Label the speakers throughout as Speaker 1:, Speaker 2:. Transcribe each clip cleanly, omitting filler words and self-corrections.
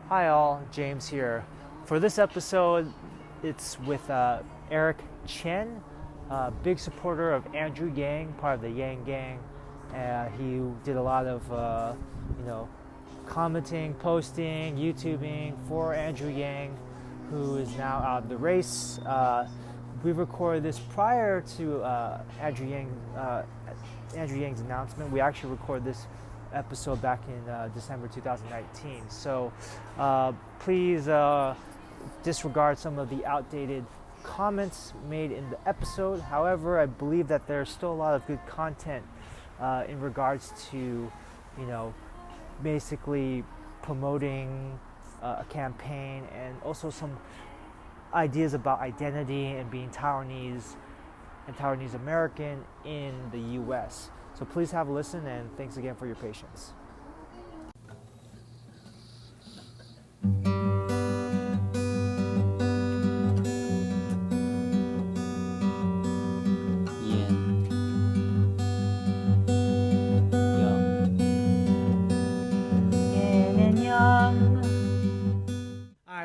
Speaker 1: Hi all, James here. For this episode, it's with Eric Chen, big supporter of Andrew Yang, part of the Yang Gang. He did a lot of, commenting, posting, YouTubing for Andrew Yang, who is now out of the race. We recorded this prior to Andrew Yang's announcement. We actually recorded this episode back in December 2019. So please disregard some of the outdated comments made in the episode. However, I believe that there's still a lot of good content in regards to, basically promoting a campaign and also some ideas about identity and being Taiwanese and Taiwanese American in the US. So please have a listen, and thanks again for your patience.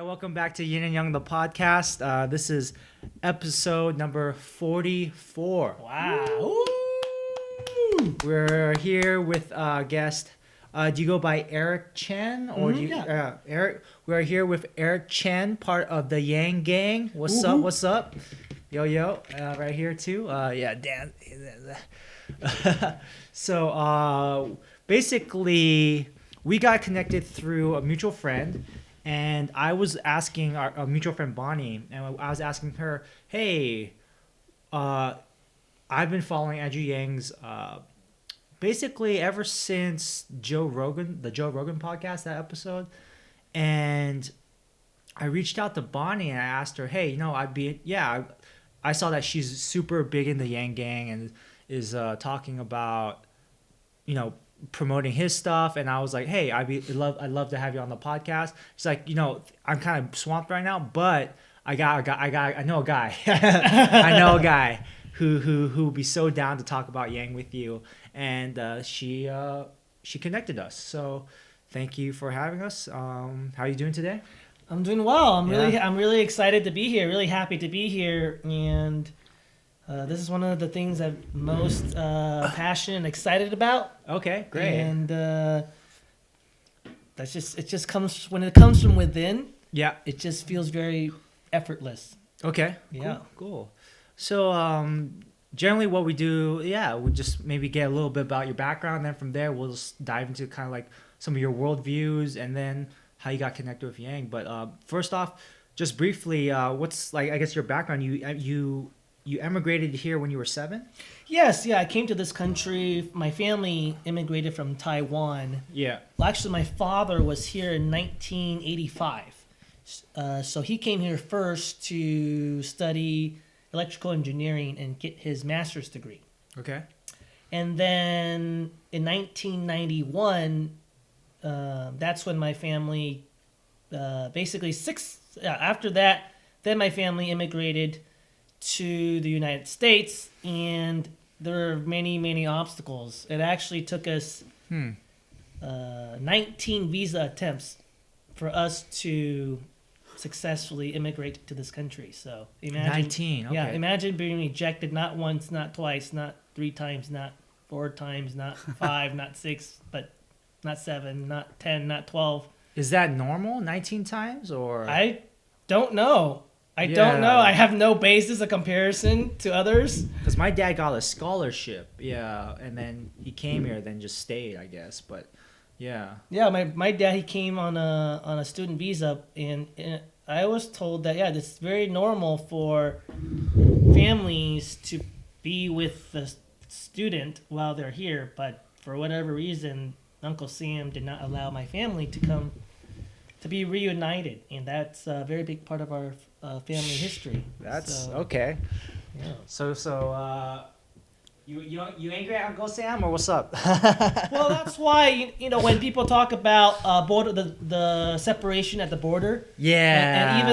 Speaker 1: Welcome back to Yin and Yang, the podcast. This is episode number 44.
Speaker 2: Wow. Ooh.
Speaker 1: We're here with guest. Do you go by Eric Chen? Or Eric? We're here with Eric Chen, part of the Yang Gang. What's up? What's up? Yo. Right here too. Dan. So basically, we got connected through a mutual friend. And I was asking our mutual friend Bonnie, and I was asking her, hey, I've been following Andrew Yang's basically ever since the Joe Rogan podcast, that episode. And I reached out to Bonnie and I asked her, hey, I saw that she's super big in the Yang Gang and is talking about, promoting his stuff, and I was like, hey, I'd love to have you on the podcast. She's like, I'm kind of swamped right now, but I know a guy I know a guy who would be so down to talk about Yang with you, and she connected us. So thank you for having us. How are you doing today?
Speaker 2: I'm doing well. I'm really excited to be here, really happy to be here, and this is one of the things I'm most passionate and excited about.
Speaker 1: Okay, great.
Speaker 2: And it just comes when it comes from within.
Speaker 1: Yeah,
Speaker 2: it just feels very effortless.
Speaker 1: Okay.
Speaker 2: Yeah.
Speaker 1: Cool. So generally, what we do, we just maybe get a little bit about your background, and then from there we'll just dive into kind of like some of your worldviews, and then how you got connected with Yang. But first off, just briefly, what's like I guess your background? You emigrated here when you were 7?
Speaker 2: Yes, I came to this country. My family immigrated from Taiwan.
Speaker 1: Yeah.
Speaker 2: Well, actually, my father was here in 1985. So he came here first to study electrical engineering and get his master's degree. Okay. And then in 1991, that's when my family, after that, then my family immigrated to the United States, and there are many, many obstacles. It actually took us 19 visa attempts for us to successfully immigrate to this country. So imagine
Speaker 1: 19. Okay.
Speaker 2: Yeah, imagine being rejected not once, not twice, not 3 times, not 4 times, not 5, not 6, but not 7, not 10, not 12.
Speaker 1: Is that normal? 19 times or?
Speaker 2: I don't know. I don't know. I have no basis of comparison to others.
Speaker 1: Because my dad got a scholarship, and then he came here, then just stayed, I guess. But yeah. Yeah,
Speaker 2: my dad, he came on a student visa, and I was told that it's very normal for families to be with the student while they're here, but for whatever reason, Uncle Sam did not allow my family to come to be reunited, and that's a very big part of our family history.
Speaker 1: That's okay. Yeah. So you angry at Uncle Sam, or what's up?
Speaker 2: Well, that's why when people talk about border, the separation at the border.
Speaker 1: Yeah.
Speaker 2: And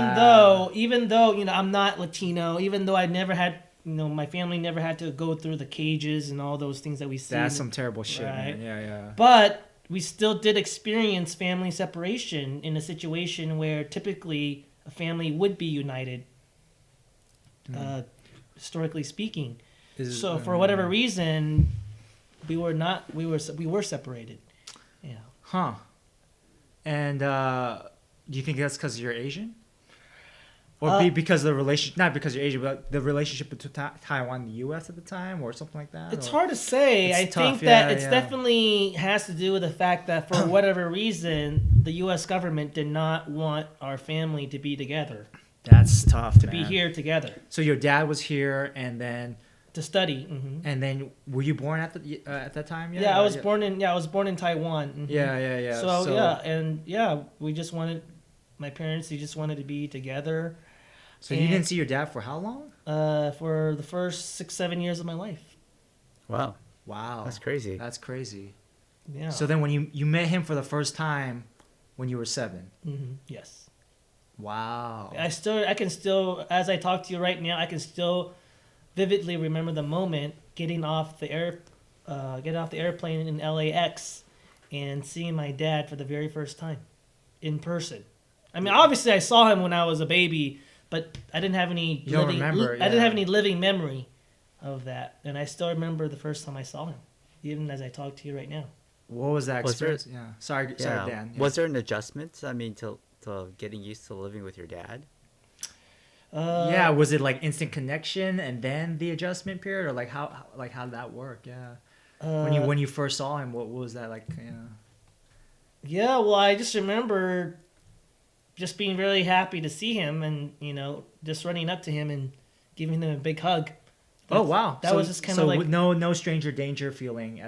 Speaker 2: even though I'm not Latino, even though I never had my family never had to go through the cages and all those things that we see.
Speaker 1: That's some terrible shit, right? Man. Yeah.
Speaker 2: But we still did experience family separation in a situation where typically a family would be united, historically speaking. So for whatever reason, we were separated. Yeah.
Speaker 1: Huh. And do you think that's because you're Asian? Or because the relation, not because you're Asian, but the relationship between Taiwan and the U.S. at the time, or something like that?
Speaker 2: It's hard to say. I think that it's definitely has to do with the fact that for whatever reason, the U.S. government did not want our family to be together.
Speaker 1: That's tough,
Speaker 2: to be here together.
Speaker 1: So your dad was here, and then
Speaker 2: to study. Mm-hmm.
Speaker 1: And then, were you born at that time?
Speaker 2: Yeah, I was born in Taiwan. Mm-hmm.
Speaker 1: Yeah.
Speaker 2: So we just wanted, my parents, they just wanted to be together.
Speaker 1: So you didn't see your dad for how long?
Speaker 2: For the first 6-7 years of my life.
Speaker 3: Wow.
Speaker 1: That's crazy.
Speaker 2: Yeah.
Speaker 1: So then when you met him for the first time when you were 7?
Speaker 2: Mm-hmm. Yes.
Speaker 1: Wow.
Speaker 2: I can still, as I talk to you right now, I can still vividly remember the moment getting off the airplane in LAX and seeing my dad for the very first time in person. I mean, obviously I saw him when I was a baby, but I didn't have any I didn't have any living memory of that, and I still remember the first time I saw him, even as I talk to you right now.
Speaker 1: What was that experience? Sorry, Dan.
Speaker 3: Was there an adjustment? I mean, to getting used to living with your dad?
Speaker 1: Was it like instant connection and then the adjustment period, or like how did that work? When you first saw him, what was that like?
Speaker 2: Yeah, well, I just remember just being really happy to see him, and just running up to him and giving him a big hug.
Speaker 1: Oh wow!
Speaker 2: That was just kind of like
Speaker 1: no stranger danger feeling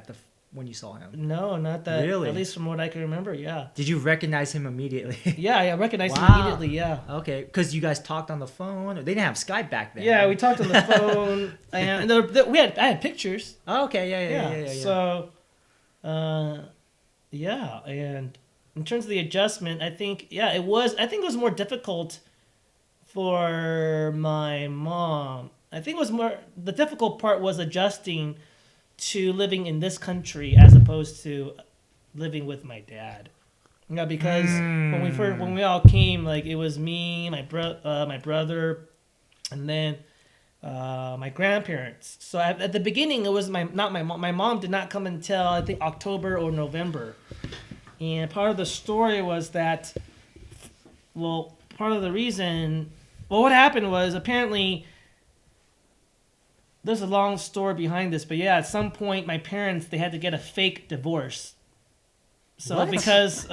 Speaker 1: when you saw him.
Speaker 2: No, not that.
Speaker 1: Really?
Speaker 2: At least from what I can remember, yeah.
Speaker 1: Did you recognize him immediately?
Speaker 2: Yeah, I recognized him immediately. Yeah.
Speaker 1: Okay, because you guys talked on the phone. They didn't have Skype back then.
Speaker 2: Yeah, we talked on the phone, and I had pictures.
Speaker 1: Oh, okay, yeah.
Speaker 2: So, and in terms of the adjustment, I think it was more difficult for my mom. I think the difficult part was adjusting to living in this country as opposed to living with my dad. Yeah, because when we all came, like it was me, my brother, and then my grandparents. So at the beginning, it was not my mom. My mom did not come until I think October or November. And part of the story was that, part of the reason, what happened was apparently. There's a long story behind this, but at some point, my parents, they had to get a fake divorce. So
Speaker 1: what?
Speaker 2: because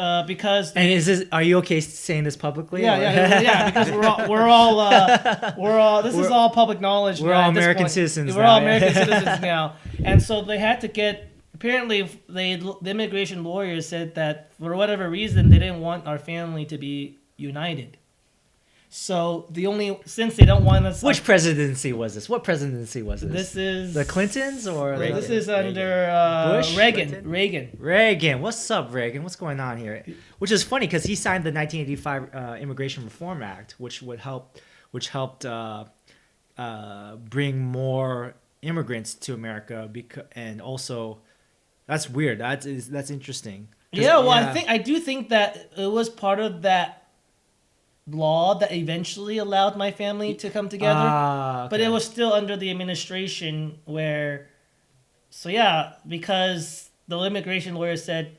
Speaker 1: and are you okay saying this publicly?
Speaker 2: Yeah, because is all public knowledge.
Speaker 1: We're all American citizens.
Speaker 2: We're all American citizens now, and so they had to get. Apparently, the immigration lawyers said that for whatever reason, they didn't want our family to be united. So since they don't want us.
Speaker 1: Which presidency was this? What presidency was this?
Speaker 2: This is
Speaker 1: the Clintons or
Speaker 2: Reagan. This is under
Speaker 1: Bush?
Speaker 2: Reagan.
Speaker 1: What's up, Reagan? What's going on here? Which is funny because he signed the 1985 Immigration Reform Act, which helped bring more immigrants to America. And also, that's weird. That's interesting.
Speaker 2: I do think that it was part of that law that eventually allowed my family to come together,
Speaker 1: okay.
Speaker 2: But it was still under the administration because the immigration lawyer said,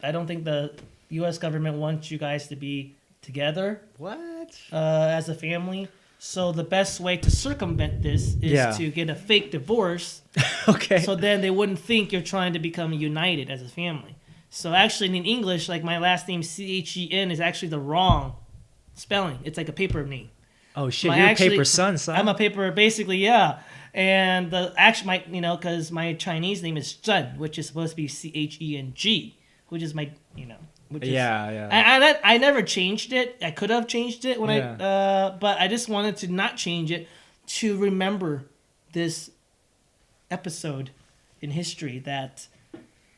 Speaker 2: I don't think the U.S. government wants you guys to be together.
Speaker 1: What?
Speaker 2: As a family. So the best way to circumvent this is to get a fake divorce.
Speaker 1: Okay.
Speaker 2: So then they wouldn't think you're trying to become united as a family. So actually in English, like my last name Chen is actually the wrong spelling. It's like a paper name.
Speaker 1: Oh shit! You're a paper son.
Speaker 2: I'm a paper, basically, yeah. And because my Chinese name is Chen, which is supposed to be Cheng, which is my, which is, I never changed it. I could have changed it but I just wanted to not change it to remember this episode in history that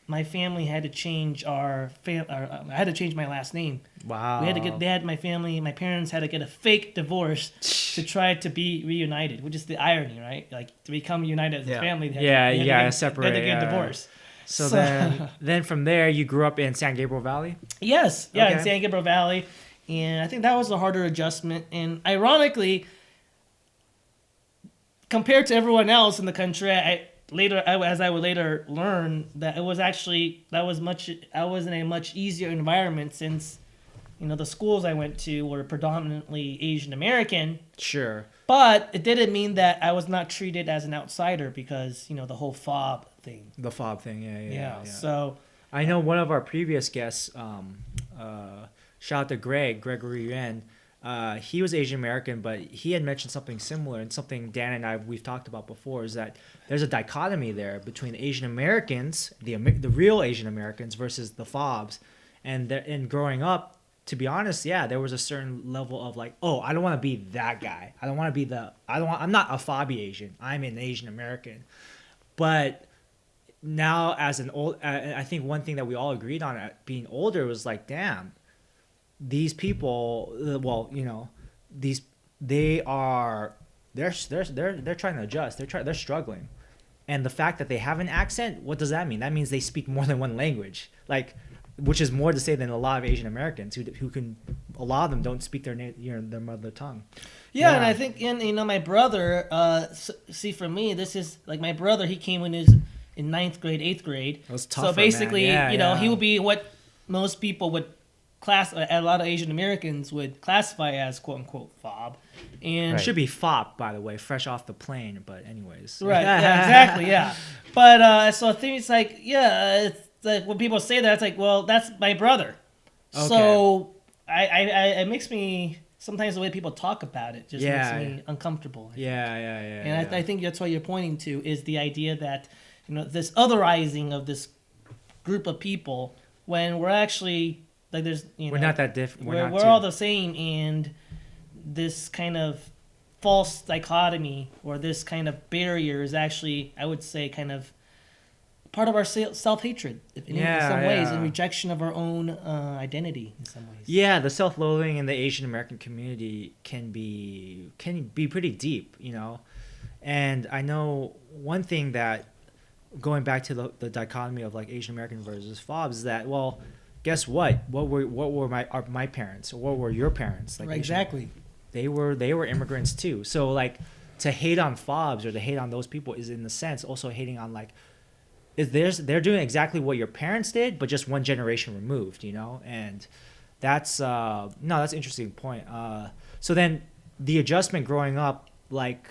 Speaker 2: my family had to change I had to change my last name.
Speaker 1: Wow.
Speaker 2: My parents had to get a fake divorce to try to be reunited, which is the irony, right? Like to become united as a family.
Speaker 1: You gotta separate.
Speaker 2: They had to get a divorce.
Speaker 1: So then from there, you grew up in San Gabriel Valley?
Speaker 2: Yes, yeah, in
Speaker 1: Okay.
Speaker 2: San Gabriel Valley, and I think that was a harder adjustment. And ironically, compared to everyone else in the country, as I would later learn, that it was actually I was in a much easier environment since, the schools I went to were predominantly Asian American.
Speaker 1: Sure.
Speaker 2: But it didn't mean that I was not treated as an outsider because the whole fob thing.
Speaker 1: The fob thing, yeah.
Speaker 2: So
Speaker 1: I know one of our previous guests, shout out to Gregory Yuan. He was Asian American, but he had mentioned something similar, and something Dan and we've talked about before, is that there's a dichotomy there between Asian Americans, the real Asian Americans, versus the fobs, and growing up. To be honest, yeah, there was a certain level of like, oh, I don't want to be that guy. I'm not a fobby Asian. I'm an Asian American. But now as an old, I think one thing that we all agreed on at being older was like, damn, these people, they're trying to adjust. They're struggling. And the fact that they have an accent, what does that mean? That means they speak more than one language. Like, which is more to say than a lot of Asian Americans who can, a lot of them don't speak their mother tongue.
Speaker 2: yeah, and I think my brother. See, for me, this is like my brother. He came when he was in 9th grade, 8th grade.
Speaker 1: It was tougher,
Speaker 2: so basically,
Speaker 1: man. Yeah.
Speaker 2: he would be what most people would a lot of Asian Americans would classify as quote unquote fob, and
Speaker 1: It should be fop, by the way, fresh off the plane. But anyways,
Speaker 2: right, yeah, exactly, yeah. But so I think it's like, it's like when people say that, it's like, well, that's my brother.
Speaker 1: Okay.
Speaker 2: So it makes me sometimes the way people talk about it just
Speaker 1: Yeah.
Speaker 2: makes me uncomfortable.
Speaker 1: Yeah.
Speaker 2: And I think that's what you're pointing to is the idea that this otherizing of this group of people when we're actually like there's
Speaker 1: we're not that different.
Speaker 2: we're all the same, and this kind of false dichotomy or this kind of barrier is actually, I would say, kind of part of our self-hatred in some ways, and rejection of our own identity in some ways.
Speaker 1: Yeah, the self-loathing in the Asian American community can be pretty deep, And I know one thing that, going back to the dichotomy of like Asian American versus fobs, is that, well, guess what? What were my parents, or what were your parents? Like,
Speaker 2: right, exactly.
Speaker 1: They were immigrants too. So like, to hate on fobs or to hate on those people is in a sense also hating on like, they're doing exactly what your parents did, but just one generation removed, And that's that's an interesting point. So then the adjustment growing up, like,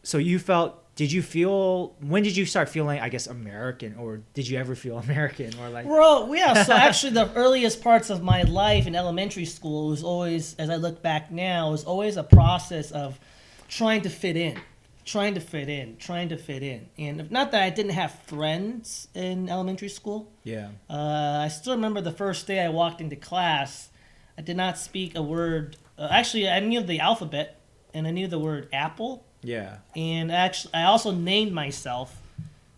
Speaker 1: so when did you start feeling, I guess, American, or did you ever feel American, or like?
Speaker 2: Well, yeah. So actually, the earliest parts of my life in elementary school was always, as I look back now, was always a process of trying to fit in. And not that I didn't have friends in elementary school.
Speaker 1: Yeah.
Speaker 2: I still remember the first day I walked into class. I did not speak a word. Actually, I knew the alphabet, and I knew the word apple.
Speaker 1: Yeah.
Speaker 2: And actually, I also named myself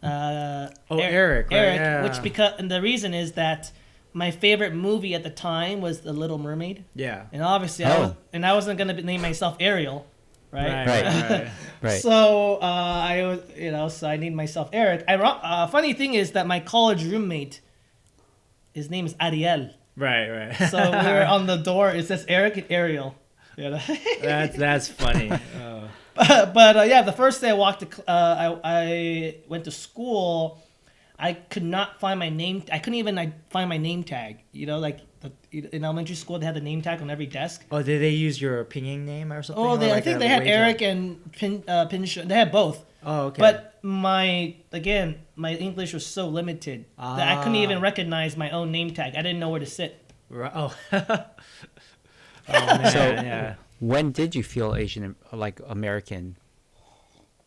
Speaker 1: Eric.
Speaker 2: Eric,
Speaker 1: Right? Yeah.
Speaker 2: and the reason is that my favorite movie at the time was The Little Mermaid.
Speaker 1: Yeah.
Speaker 2: And obviously, I wasn't going to name myself Ariel. Right.
Speaker 3: Right.
Speaker 2: So I was, so I named myself Eric. Funny thing is that my college roommate, his name is Ariel.
Speaker 1: Right.
Speaker 2: So we were on the door. It says Eric and Ariel.
Speaker 1: That's funny. Oh.
Speaker 2: But yeah, the first day I went to school. I could not find my name. I couldn't even find my name tag. Like in elementary school, they had the name tag on every desk.
Speaker 1: Oh, did they use your pinyin name or something?
Speaker 2: Oh, I think they had Eric and Pinch. They had both.
Speaker 1: Oh, okay.
Speaker 2: But my English was so limited that I couldn't even recognize my own name tag. I didn't know where to sit.
Speaker 1: Right. Oh. Oh man.
Speaker 3: So,
Speaker 1: Yeah.
Speaker 3: when did you feel Asian, like American?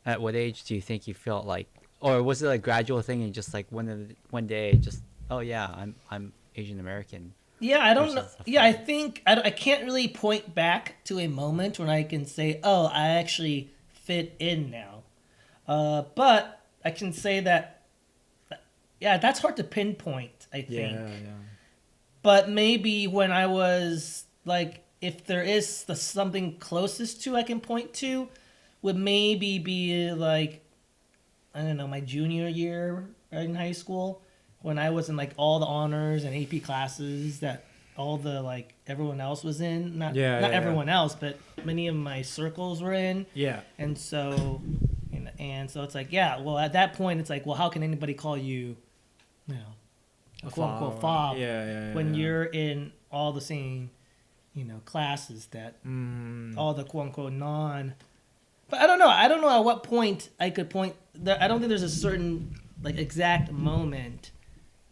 Speaker 3: At what age do you think you felt like, or was it a gradual thing and just like one day, just, oh yeah, I'm Asian American?
Speaker 2: Yeah, I don't know. Yeah, I think I can't really point back to a moment when I can say, oh, I actually fit in now. But I can say that, yeah, that's hard to pinpoint, I think.
Speaker 1: Yeah.
Speaker 2: But maybe when I was like, if there is something closest to I can point to, would maybe be like, I don't know, my junior year in high school when I was in like all the honors and AP classes that all the like everyone else was in. Not everyone else, but many of my circles were in.
Speaker 1: Yeah.
Speaker 2: And so, and so it's like, yeah. Well, at that point, it's like, well, how can anybody call you, you know, a quote unquote fob when you're in all the same, classes that all the quote unquote non. But I don't know. I don't know at what point I could point. I don't think there's a certain like exact moment,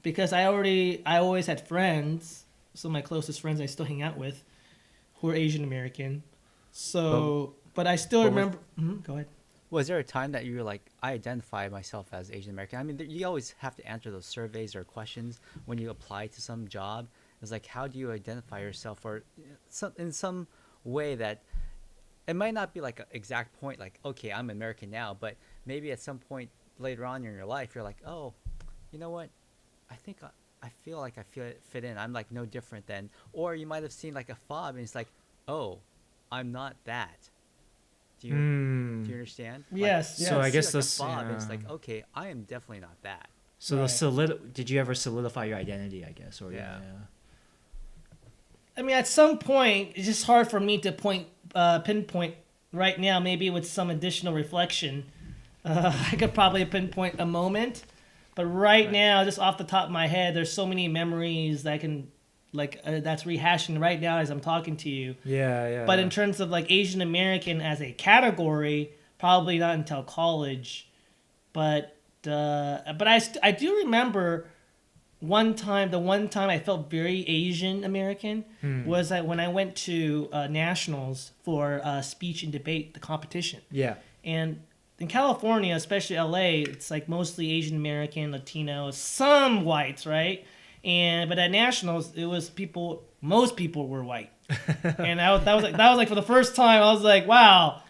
Speaker 2: because I always had friends. Some of my closest friends I still hang out with, who are Asian American. So, but I still remember. Go ahead.
Speaker 3: Was there a time that you were like, I identify myself as Asian American? I mean, you always have to answer those surveys or questions when you apply to some job. It's like, how do you identify yourself, or in some way that it might not be like an exact point, like, okay, I'm American now, but maybe at some point later on in your life, you're like, oh, you know what? I think I feel like I fit in. I'm like no different than, or you might have seen like a fob and it's like, oh, I'm not that. Do you understand?
Speaker 2: Yes.
Speaker 1: So I guess
Speaker 3: like
Speaker 1: this.
Speaker 3: a fob, it's like, okay, I am definitely not that.
Speaker 1: So did you ever solidify your identity? I guess, or
Speaker 3: yeah.
Speaker 2: I mean, at some point, it's just hard for me to pinpoint right now. Maybe with some additional reflection, I could probably pinpoint a moment. But right now, just off the top of my head, there's so many memories that I can, that's rehashing right now as I'm talking to you.
Speaker 1: Yeah.
Speaker 2: But in terms of like Asian American as a category, probably not until college. But I do remember the one time I felt very Asian American was that when I went to nationals for speech and debate, the competition.
Speaker 1: Yeah.
Speaker 2: And in California, especially LA, it's like mostly Asian American, Latino, some whites, right? But at nationals, it was most people were white. And that was like for the first time, I was like, wow,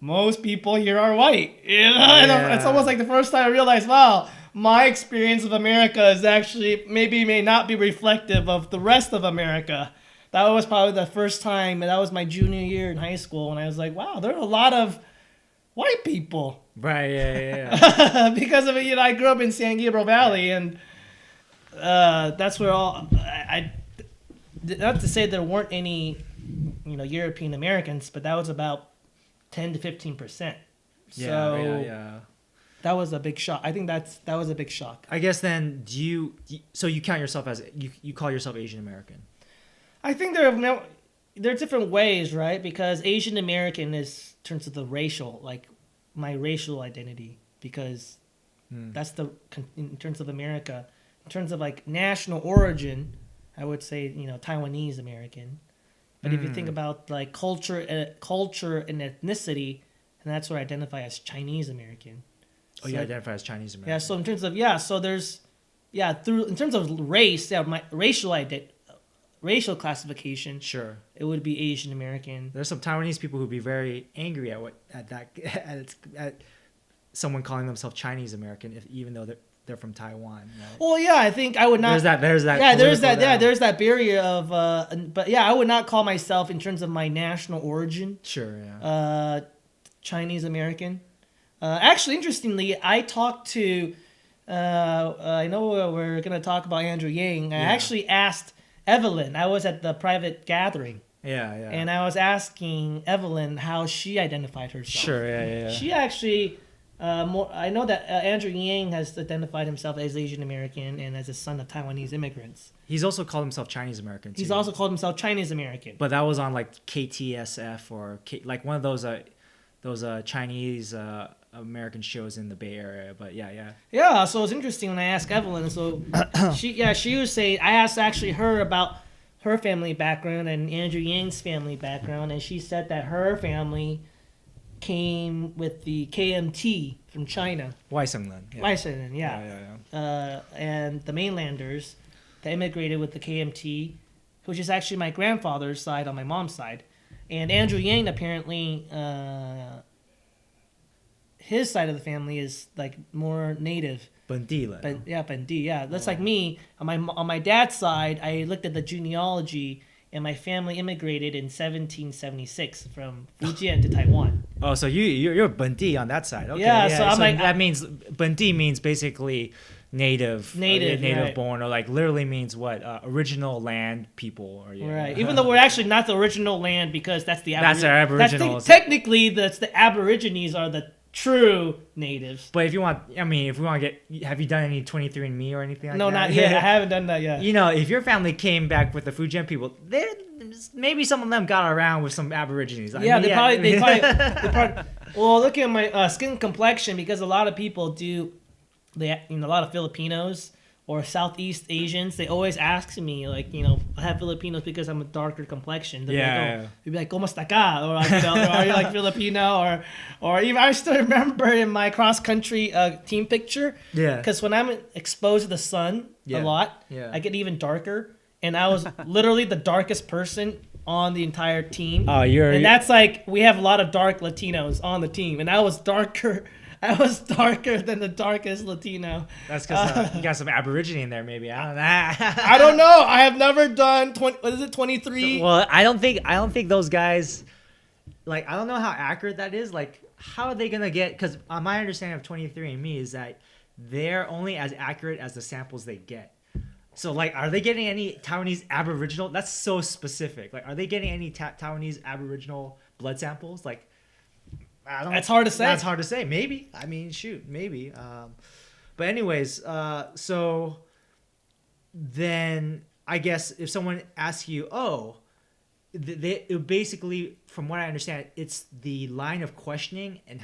Speaker 2: most people here are white. It's almost like the first time I realized, wow, my experience of America is actually may not be reflective of the rest of America. That was probably the first time, and that was my junior year in high school, and I was like, wow, there are a lot of white people.
Speaker 1: Right, yeah.
Speaker 2: Because of it, I grew up in San Gabriel Valley, and that's where not to say there weren't any, European Americans, but that was about 10 to 15%.
Speaker 1: Yeah.
Speaker 2: That was a big shock. I think that was a big shock.
Speaker 1: I guess then, so you count yourself as, you call yourself Asian American?
Speaker 2: I think there are different ways, right? Because Asian American is in terms of the racial, like my racial identity, because that's in terms of America. In terms of like national origin, I would say, Taiwanese American. But if you think about like culture and ethnicity, and that's where I identify as Chinese American.
Speaker 1: Oh, you identify as Chinese American.
Speaker 2: Yeah, so in terms of, in terms of race, my racial classification,
Speaker 1: sure,
Speaker 2: it would be Asian American.
Speaker 1: There's some Taiwanese people who'd be very angry at someone calling themselves Chinese American, even though they're from Taiwan. Right?
Speaker 2: Well, yeah, I think I would not.
Speaker 1: There's that.
Speaker 2: Yeah, there's that barrier of. But yeah, I would not call myself in terms of my national origin.
Speaker 1: Sure. Yeah.
Speaker 2: Chinese American. Actually, interestingly, I talked to. I know we're gonna talk about Andrew Yang. I actually asked Evelyn. I was at the private gathering.
Speaker 1: Yeah.
Speaker 2: And I was asking Evelyn how she identified herself.
Speaker 1: Sure. Yeah.
Speaker 2: She actually. I know that Andrew Yang has identified himself as Asian American and as a son of Taiwanese immigrants.
Speaker 1: He's also called himself Chinese American too.
Speaker 2: He's also called himself Chinese American.
Speaker 1: But that was on like KTSF or like one of those Chinese American shows in the Bay Area. But yeah.
Speaker 2: So it's interesting when I asked Evelyn. So she was saying, I asked actually her about her family background and Andrew Yang's family background, and she said that her family came with the KMT from China. Weissenlen, yeah. And the mainlanders that immigrated with the KMT, which is actually my grandfather's side on my mom's side. And Andrew Yang, apparently, his side of the family is like more native. Bendi, yeah. That's like me. On my dad's side, I looked at the genealogy, and my family immigrated in 1776 from Fujian to Taiwan.
Speaker 1: Oh, so you're Bunti on that side. Okay.
Speaker 2: Yeah, so I'm like-
Speaker 1: that means Bunti means basically native
Speaker 2: right.
Speaker 1: born, or like literally means what? Original land people, or
Speaker 2: Right. Even though we're actually not the original land because that's the
Speaker 1: That's our Aboriginals.
Speaker 2: Technically, that's the Aborigines are the true natives.
Speaker 1: But if you want, I mean, if we want to get, have you done any 23andMe or anything like
Speaker 2: No,
Speaker 1: that?
Speaker 2: not yet. I haven't done that yet.
Speaker 1: You know, if your family came back with the Fujian people, maybe some of them got around with some Aborigines.
Speaker 2: Yeah, they probably. Well, look at my skin complexion, because a lot of people do. A lot of Filipinos or Southeast Asians, they always ask me, like, I have Filipinos because I'm a darker complexion. They'd be like, "Kumusta ka?" Or, like, or are you like Filipino? Or even I still remember in my cross country team picture.
Speaker 1: Yeah.
Speaker 2: Because when I'm exposed to the sun a lot, I get even darker, and I was literally the darkest person on the entire team.
Speaker 1: Oh,
Speaker 2: that's like, we have a lot of dark Latinos on the team, and I was darker. I was darker than the darkest Latino.
Speaker 1: That's because you got some Aborigine in there, maybe. I don't know.
Speaker 2: I don't know. I have never done 23?
Speaker 1: Well, I don't think those guys, like, I don't know how accurate that is. Like, how are they gonna get? Because my understanding of 23andMe is that they're only as accurate as the samples they get. So, like, are they getting any Taiwanese Aboriginal? That's so specific. Like, are they getting any Taiwanese Aboriginal blood samples? Like, I don't.
Speaker 2: That's hard to say.
Speaker 1: That's hard to say. Maybe. I mean, shoot, maybe. But anyways, so then I guess if someone asks you, it basically, from what I understand, it's the line of questioning and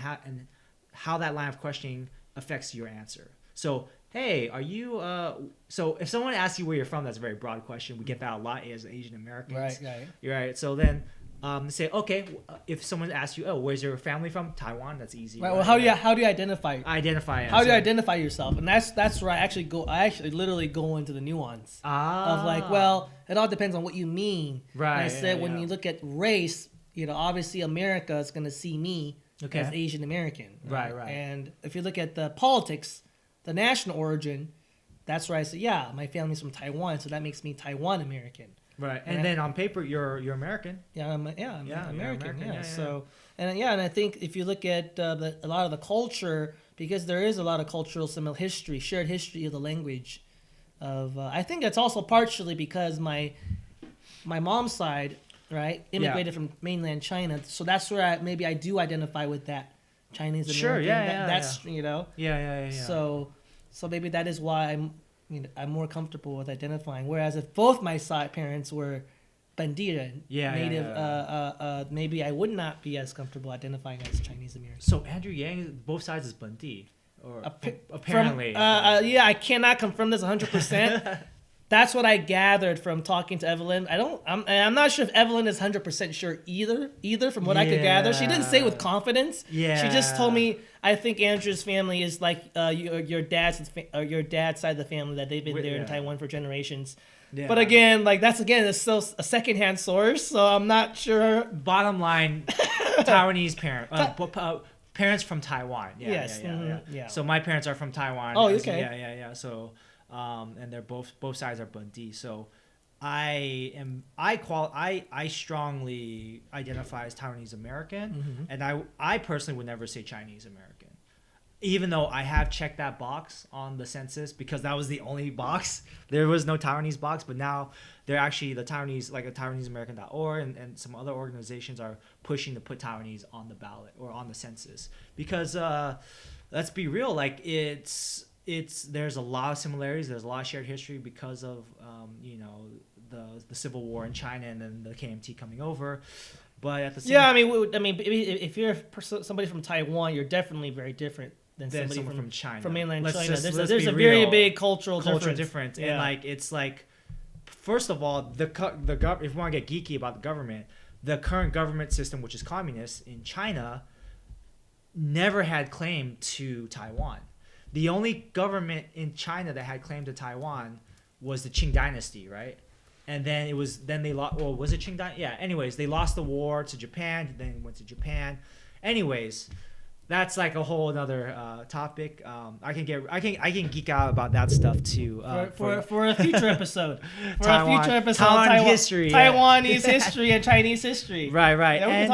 Speaker 1: how that line of questioning affects your answer. So, hey, are you? So if someone asks you where you're from, that's a very broad question. We get that a lot as Asian Americans.
Speaker 2: Right.
Speaker 1: You're right. So then. Say, okay, if someone asks you, where's your family from? Taiwan. That's easy.
Speaker 2: Right. Well, how do you identify?
Speaker 1: How do
Speaker 2: you identify yourself? And that's where I actually literally go into the nuance of, like, well, it all depends on what you mean.
Speaker 1: Right.
Speaker 2: And I said, when you look at race, obviously America is going to see me as Asian American.
Speaker 1: Right.
Speaker 2: And if you look at the politics, the national origin, that's where I say, yeah, my family's from Taiwan, so that makes me Taiwan American.
Speaker 1: Right, and then on paper you're American.
Speaker 2: Yeah, I'm American.
Speaker 1: Yeah.
Speaker 2: So and I think if you look at a lot of the culture, because there is a lot of cultural shared history of the language. I think that's also partially because my mom's side, right, immigrated from mainland China, so that's where I do identify with that Chinese American.
Speaker 1: Sure,
Speaker 2: That's
Speaker 1: Yeah.
Speaker 2: So maybe that is why I'm more comfortable with identifying. Whereas if both my side parents were Bandira, native, maybe I would not be as comfortable identifying as Chinese American.
Speaker 1: So Andrew Yang, both sides is Bunti, or apparently.
Speaker 2: I cannot confirm this 100%. That's what I gathered from talking to Evelyn. I'm not sure if Evelyn is 100% sure either from what I could gather. She didn't say with confidence.
Speaker 1: Yeah.
Speaker 2: She just told me, I think Andrew's family is like your dad's side of the family, that they've been there in Taiwan for generations. Yeah. But again, it's still a secondhand source, so I'm not sure.
Speaker 1: Bottom line, Taiwanese parents from Taiwan.
Speaker 2: Yes.
Speaker 1: Yeah. So my parents are from Taiwan.
Speaker 2: Oh, okay.
Speaker 1: Yeah. So, and they're both sides are Bunti. So, I strongly identify as Taiwanese American, and I personally would never say Chinese American, even though I have checked that box on the census, because that was the only box. There was no Taiwanese box, but now they're actually the Taiwanese, like a TaiwaneseAmerican.org and some other organizations are pushing to put Taiwanese on the ballot or on the census, because let's be real, like there's a lot of similarities, there's a lot of shared history because of the Civil War in China and then the KMT coming over. But at the same
Speaker 2: if you're somebody from Taiwan, you're definitely very different than somebody from
Speaker 1: China,
Speaker 2: from mainland China.
Speaker 1: There's
Speaker 2: a very big cultural
Speaker 1: difference. And it's like, first of all, if you want to get geeky about the government, the current government system, which is communist in China, never had claim to Taiwan. The only government in China that had claim to Taiwan was the Qing dynasty, right? And then they lost. Well, was it Qing dynasty? Yeah. Anyways, they lost the war to Japan. Then went to Japan. Anyways, that's like a whole another topic. I can geek out about that stuff too.
Speaker 2: For a future episode. For
Speaker 1: Taiwan-
Speaker 2: a future episode,
Speaker 1: Taiwan history, yeah.
Speaker 2: Taiwanese history and Chinese history.
Speaker 1: Right.
Speaker 2: Yeah, we can
Speaker 1: And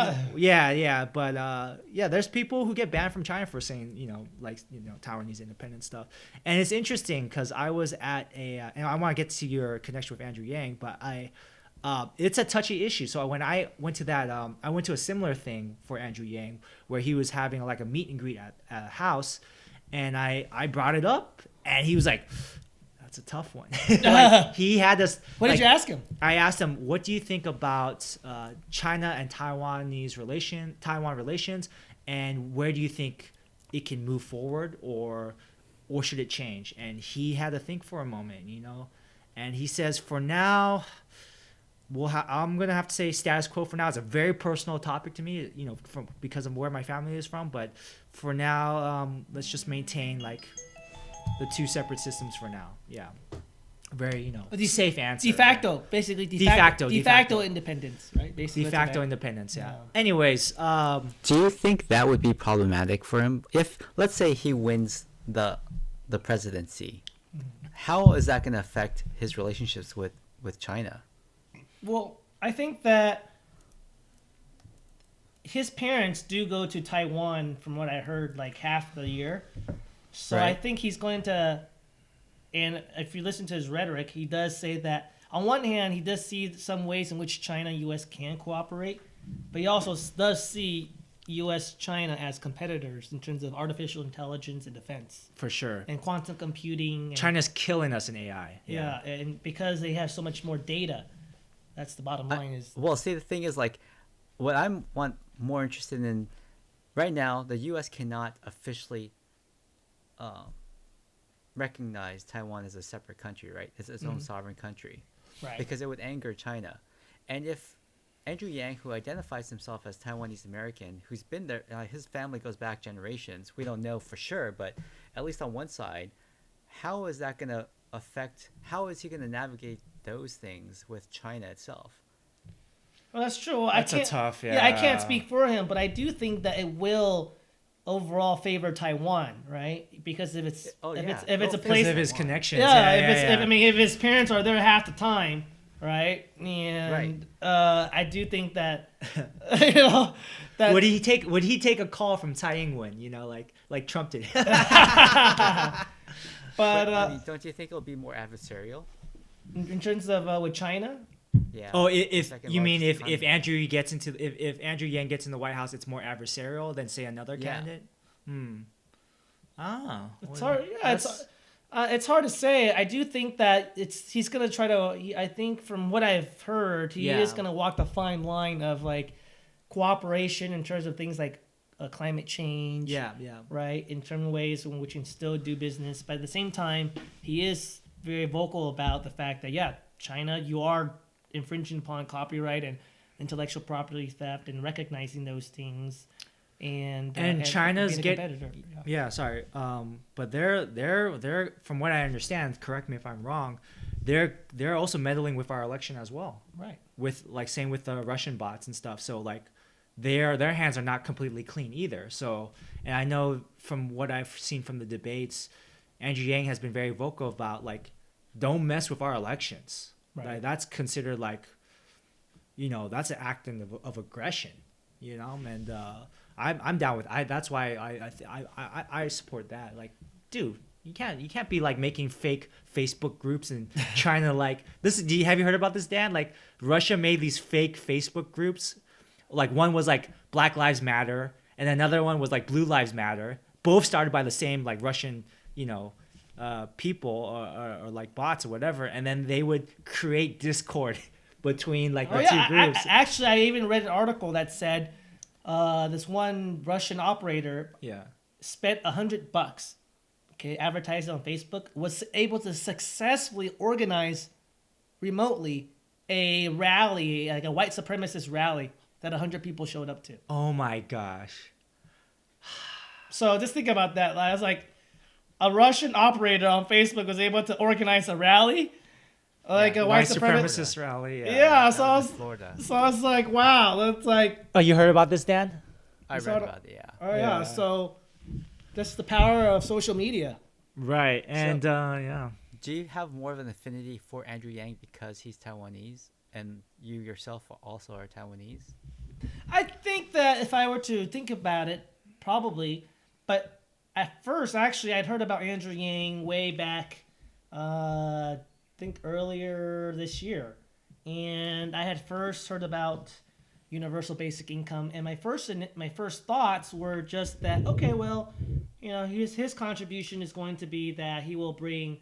Speaker 2: talk-
Speaker 1: but there's people who get banned from China for saying, Taiwanese independent stuff. And it's interesting because I was at and I want to get to your connection with Andrew Yang, but it's a touchy issue. So when I went to that, I went to a similar thing for Andrew Yang where he was having like a meet and greet at a house, and I brought it up, and he was like, "That's a tough one." Like, he had this.
Speaker 2: What did you ask him?
Speaker 1: I asked him, "What do you think about China and Taiwan relations, and where do you think it can move forward, or should it change?" And he had to think for a moment, and he says, "For now, I'm gonna have to say status quo for now." It's a very personal topic to me, because of where my family is from. But for now, let's just maintain like the two separate systems for now. Yeah, very safe answer.
Speaker 2: De facto, basically de facto independence, right? Basically,
Speaker 1: De
Speaker 2: that's
Speaker 1: facto
Speaker 2: what
Speaker 1: independence. Yeah.
Speaker 2: Yeah.
Speaker 1: Anyways,
Speaker 3: Do you think that would be problematic for him if, let's say, he wins the presidency? How is that going to affect his relationships with China?
Speaker 2: Well, I think that his parents do go to Taiwan, from what I heard, like half the year. So I
Speaker 3: Right.
Speaker 2: think he's going to, and if you listen to his rhetoric, he does say that on one hand, he does see some ways in which China and U.S. can cooperate, but he also does see U.S. China as competitors in terms of artificial intelligence and defense
Speaker 1: for sure,
Speaker 2: and quantum computing. And,
Speaker 1: China's killing us in AI.
Speaker 2: yeah, and because they have so much more data, that's the bottom line.
Speaker 3: Well, see, the thing is, like, what I'm more interested in right now, the U.S. cannot officially recognize Taiwan as a separate country, right? It's its own sovereign country,
Speaker 2: right.
Speaker 3: because it would anger China. And if Andrew Yang, who identifies himself as Taiwanese American, who's been there, his family goes back generations. We don't know for sure, but at least on one side, how is that going to affect? How is he going to navigate those things with China itself?
Speaker 2: Well, that's true.
Speaker 1: That's
Speaker 2: I
Speaker 1: a
Speaker 2: can't,
Speaker 1: tough,
Speaker 2: I can't
Speaker 1: yeah.
Speaker 2: speak for him, but I do think that it will overall favor Taiwan, right? Because if it's
Speaker 3: Oh,
Speaker 2: if
Speaker 3: yeah.
Speaker 2: it's if it's a
Speaker 3: It'll
Speaker 2: place,
Speaker 1: Because of his connections.
Speaker 2: yeah, if his parents are there half the time, right? And I do think that that
Speaker 1: Would he take a call from Tsai Ing-wen? Like Trump did.
Speaker 2: but
Speaker 3: I mean, don't you think it'll be more adversarial?
Speaker 2: in terms of with China,
Speaker 3: Yeah.
Speaker 1: Oh, if
Speaker 3: Second
Speaker 1: you mean
Speaker 3: largest
Speaker 1: if
Speaker 3: economy.
Speaker 1: if Andrew Yang gets in the White House, it's more adversarial than say another
Speaker 3: Yeah.
Speaker 1: candidate.
Speaker 2: it's hard. Yeah, it's hard to say. I do think that he's gonna try to. I think from what I've heard, he
Speaker 1: Yeah.
Speaker 2: is gonna walk the fine line of like cooperation in terms of things like climate change.
Speaker 1: Yeah.
Speaker 2: Right. In terms of ways in which we can still do business, but at the same time, he is very vocal about the fact that China, you are infringing upon copyright and intellectual property theft, and recognizing those things. And
Speaker 1: China's
Speaker 2: being a
Speaker 1: get-
Speaker 2: competitor.
Speaker 1: Yeah, sorry. But they're from what I understand, correct me if I'm wrong, they're also meddling with our election as well.
Speaker 2: Right.
Speaker 1: With same with the Russian bots and stuff. So like their hands are not completely clean either. So, and I know from what I've seen from the debates, Andrew Yang has been very vocal about like, don't mess with our elections.
Speaker 2: Right.
Speaker 1: Like, that's considered like, that's an act of aggression. And I'm down with. That's why I support that. Like, dude, you can't be like making fake Facebook groups and trying to like this. Have you heard about this, Dan? Like, Russia made these fake Facebook groups. Like, one was like Black Lives Matter, and another one was like Blue Lives Matter. Both started by the same like Russian, people or like bots or whatever, and then they would create discord between like the two groups.
Speaker 2: Actually, I even read an article that said this one Russian operator spent $100, advertised on Facebook, was able to successfully organize remotely a rally, like a white supremacist rally that 100 people showed up to.
Speaker 1: Oh my gosh.
Speaker 2: So just think about that. I was like, a Russian operator on Facebook was able to organize a rally, like a white supremacist
Speaker 1: rally.
Speaker 2: Yeah, so
Speaker 3: That was in Florida.
Speaker 2: I was like, wow, that's like.
Speaker 1: Oh, you heard about this, Dan?
Speaker 3: I
Speaker 2: You saw
Speaker 3: read
Speaker 2: it?
Speaker 3: about it. Yeah.
Speaker 2: Oh yeah.
Speaker 1: Yeah.
Speaker 2: So that's the power of social media.
Speaker 1: Right. And yeah.
Speaker 3: Do you have more of an affinity for Andrew Yang because he's Taiwanese and you yourself also are Taiwanese?
Speaker 2: I think that if I were to think about it, probably. But at first, actually, I'd heard about Andrew Yang way back, I think earlier this year. And I had first heard about universal basic income. And my first thoughts were just that, okay, well, his contribution is going to be that he will bring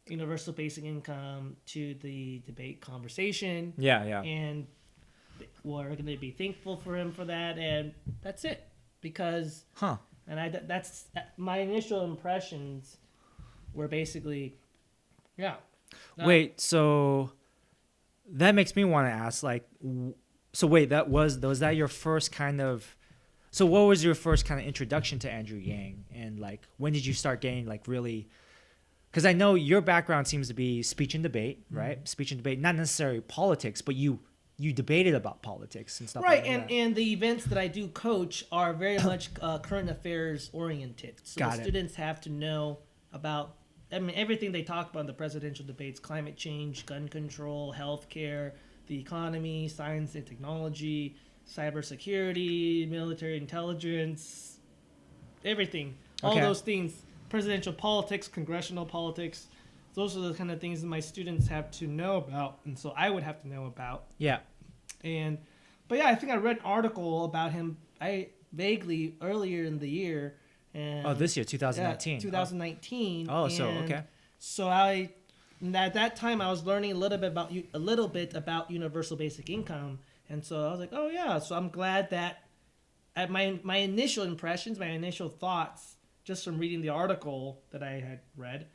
Speaker 2: universal basic income to the debate conversation.
Speaker 1: Yeah, yeah.
Speaker 2: And we're going to be thankful for him for that, and that's it. Because, that's my initial impressions were basically, yeah.
Speaker 1: Wait, so that makes me want to ask, like, so wait, was that your first kind of, so what was your first kind of introduction to Andrew Yang, and like, when did you start getting like really? Because I know your background seems to be speech and debate, right? Mm-hmm. Speech and debate, not necessarily politics, but you debated about politics and stuff
Speaker 2: right,
Speaker 1: like that.
Speaker 2: And the events that I do coach are very much current affairs oriented. So the students have to know about, everything they talk about in the presidential debates: climate change, gun control, healthcare, the economy, science and technology, cybersecurity, military intelligence, everything. All those things. Presidential politics, congressional politics. Those are the kind of things that my students have to know about, and so I would have to know about.
Speaker 1: Yeah.
Speaker 2: But yeah, I think I read an article about him. Vaguely earlier in the year. And
Speaker 1: this year, 2019.
Speaker 2: Yeah, 2019.
Speaker 1: Oh, so okay.
Speaker 2: So at that time I was learning a little bit about universal basic income, and so I was like, oh yeah. So I'm glad that at my initial impressions, my initial thoughts, just from reading the article that I had read,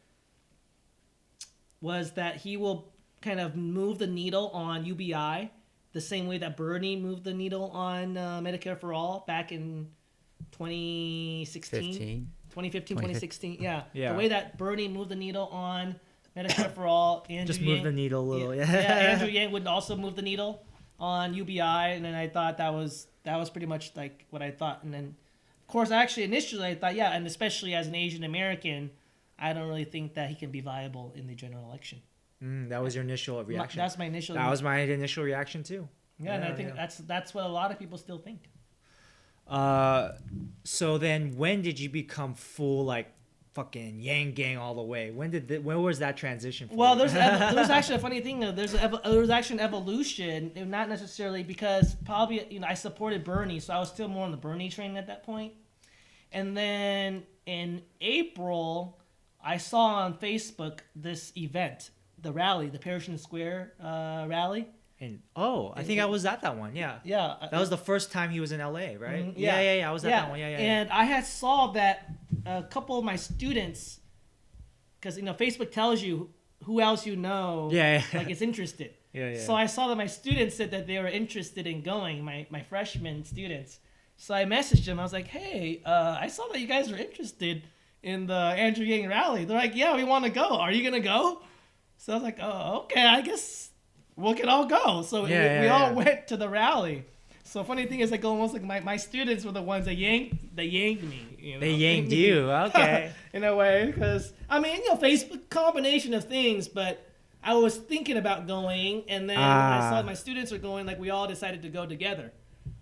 Speaker 2: was that he will kind of move the needle on UBI the same way that Bernie moved the needle on Medicare for All back in 2016. 2016. Yeah. The way that Bernie moved the needle on Medicare for All,
Speaker 1: Just move the needle a little. Yeah.
Speaker 2: Andrew Yang would also move the needle on UBI, and then I thought that was pretty much like what I thought. And then, of course, actually initially I thought, yeah, and especially as an Asian American, I don't really think that he can be viable in the general election.
Speaker 1: That was your initial reaction.
Speaker 2: That's my initial.
Speaker 1: That was my initial reaction too.
Speaker 2: Yeah, and I think that's what a lot of people still think.
Speaker 1: So then, when did you become full like fucking Yang Gang all the way? When was that transition?
Speaker 2: Well, there's actually a funny thing. There's actually an evolution, not necessarily because probably I supported Bernie, so I was still more on the Bernie train at that point. And then in April, I saw on Facebook this event, the rally, the Parishton Square rally.
Speaker 1: And I think I was at that one. Yeah.
Speaker 2: Yeah.
Speaker 1: That was the first time he was in LA, right?
Speaker 2: Mm-hmm,
Speaker 1: yeah. I was at that one. Yeah.
Speaker 2: And I had saw that a couple of my students, because Facebook tells you who else you know, like is interested.
Speaker 1: Yeah.
Speaker 2: So I saw that my students said that they were interested in going, my freshman students. So I messaged them. I was like, hey, I saw that you guys are interested in the Andrew Yang rally. They're like, yeah, we want to go. Are you gonna go? So I was like, oh, okay, I guess we can all go. So we all went to the rally. So funny thing is, like, almost like my students were the ones that yanked me.
Speaker 1: They yanked you, okay.
Speaker 2: In a way, because Facebook, combination of things, but I was thinking about going, and then I saw my students are going, like we all decided to go together.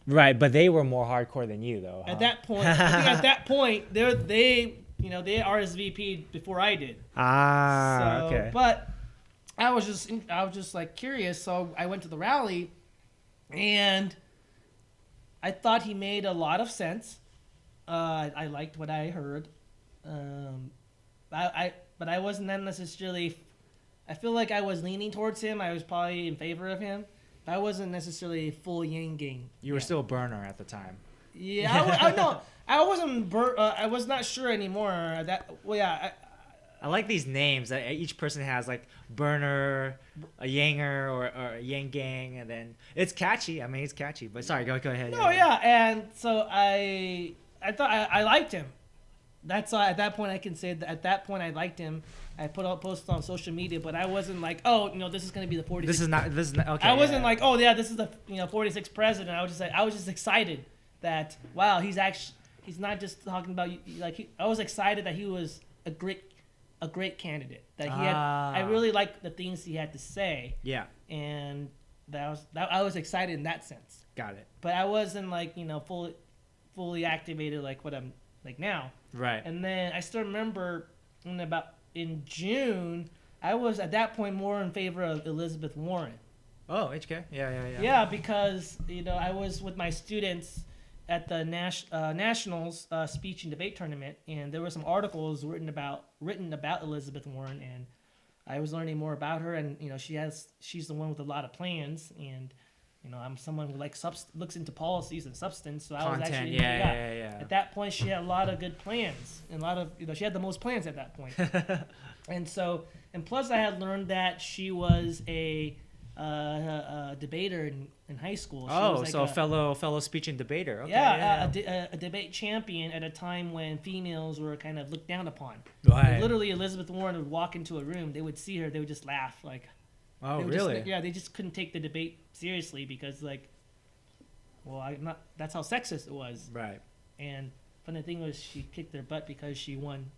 Speaker 1: Right, but they were more hardcore than you, though.
Speaker 2: At that point, I think they RSVP'd before I did.
Speaker 1: Okay.
Speaker 2: But I was just like curious, so I went to the rally, and I thought he made a lot of sense. I liked what I heard. But I wasn't necessarily. I feel like I was leaning towards him. I was probably in favor of him. I wasn't necessarily full Yang Gang.
Speaker 1: You were still a burner at the time.
Speaker 2: Yeah, I wasn't. I was not sure anymore.
Speaker 1: I like these names that each person has, like burner, a Yanger, or a Yang Gang, and then it's catchy. I mean, it's catchy. But sorry, go ahead.
Speaker 2: No, yeah, and so I thought I liked him. That's at that point I can say that at that point I liked him. I put out posts on social media, but I wasn't like, this is going to be the 46th. This is not okay. I wasn't like, this is the 46th president. I was just excited that wow, he's not just talking about like I was excited that he was a great candidate. That he had I really liked the things he had to say.
Speaker 1: Yeah.
Speaker 2: And I was excited in that sense.
Speaker 1: Got it.
Speaker 2: But I wasn't like, fully activated like what I'm like now.
Speaker 1: Right.
Speaker 2: And then I still remember in June, I was at that point more in favor of Elizabeth Warren.
Speaker 1: Oh, HK. Yeah.
Speaker 2: Yeah, because I was with my students at the Nationals speech and debate tournament, and there were some articles written about Elizabeth Warren, and I was learning more about her, and she's the one with a lot of plans, and I'm someone who looks into policies and substance, so I was
Speaker 1: Content,
Speaker 2: actually
Speaker 1: yeah.
Speaker 2: At that point, she had a lot of good plans, and a lot of she had the most plans at that point, and plus I had learned that she was a debater in high school. She was
Speaker 1: so a fellow speech and debater. Okay,
Speaker 2: a debate champion at a time when females were kind of looked down upon.
Speaker 1: Right.
Speaker 2: Like, literally, Elizabeth Warren would walk into a room, they would see her, they would just laugh like.
Speaker 1: Oh, really?
Speaker 2: They just couldn't take the debate seriously because that's how sexist it was.
Speaker 1: Right.
Speaker 2: And funny thing was, she kicked their butt because she won.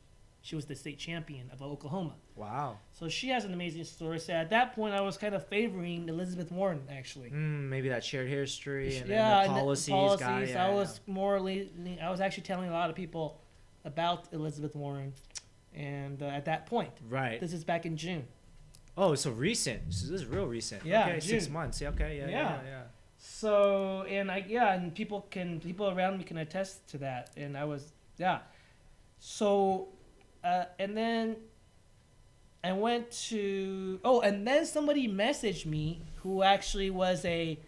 Speaker 2: She was the state champion of Oklahoma.
Speaker 1: Wow.
Speaker 2: So she has an amazing story. So at that point, I was kind of favoring Elizabeth Warren, actually.
Speaker 1: Maybe that shared history and
Speaker 2: yeah,
Speaker 1: then the policies.
Speaker 2: I was actually telling a lot of people about Elizabeth Warren, and at that point,
Speaker 1: right.
Speaker 2: This is back in June.
Speaker 1: Oh, so recent. So this is real recent.
Speaker 2: Yeah,
Speaker 1: okay,
Speaker 2: June.
Speaker 1: 6 months. Yeah, okay, yeah.
Speaker 2: So and people around me can attest to that, and I was So, and then I went to and then somebody messaged me who actually was a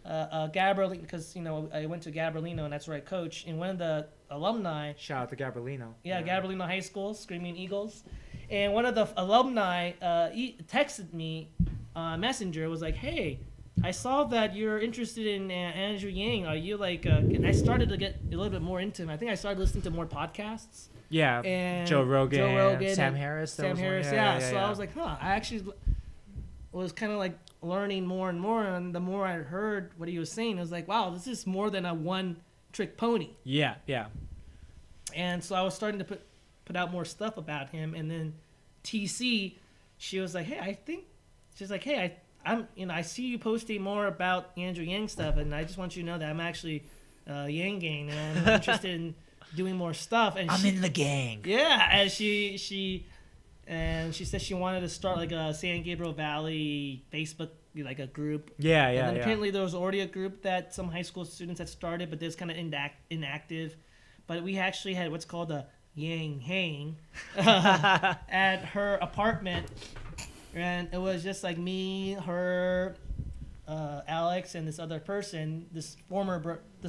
Speaker 2: Gabriel, because I went to Gabrielino and that's where I coach, and one of the alumni.
Speaker 1: Shout out to Gabrielino.
Speaker 2: Yeah, Gabrielino High School, Screaming Eagles. And one of the alumni texted me Messenger, was like, hey, I saw that you're interested in Andrew Yang. Are you like, and I started to get a little bit more into him. I think I started listening to more podcasts.
Speaker 1: Yeah,
Speaker 2: and
Speaker 1: Joe Rogan, Sam
Speaker 2: and
Speaker 1: Harris.
Speaker 2: Sam Harris, So I was like, I actually was kind of like learning more and more. And the more I heard what he was saying, I was like, wow, this is more than a one-trick pony.
Speaker 1: Yeah.
Speaker 2: And so I was starting to put out more stuff about him, and then TC, she was like, I'm I see you posting more about Andrew Yang stuff, and I just want you to know that I'm actually Yang gang, and I'm interested in doing more stuff. And
Speaker 1: I'm in the gang.
Speaker 2: Yeah, and she said she wanted to start like a San Gabriel Valley Facebook, like a group.
Speaker 1: Yeah.
Speaker 2: And then apparently there was already a group that some high school students had started, but it's kind of inactive. But we actually had what's called a Yang Hang at her apartment, and it was just like me, her, Alex, and this other person, this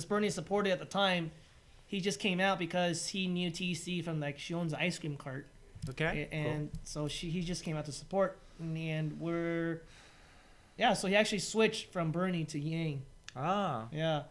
Speaker 2: Bernie supporter at the time. He just came out because he knew TC from she owns an ice cream cart.
Speaker 1: Okay.
Speaker 2: And so he just came out to support, and so he actually switched from Bernie to Yang.
Speaker 1: Ah.
Speaker 2: Yeah.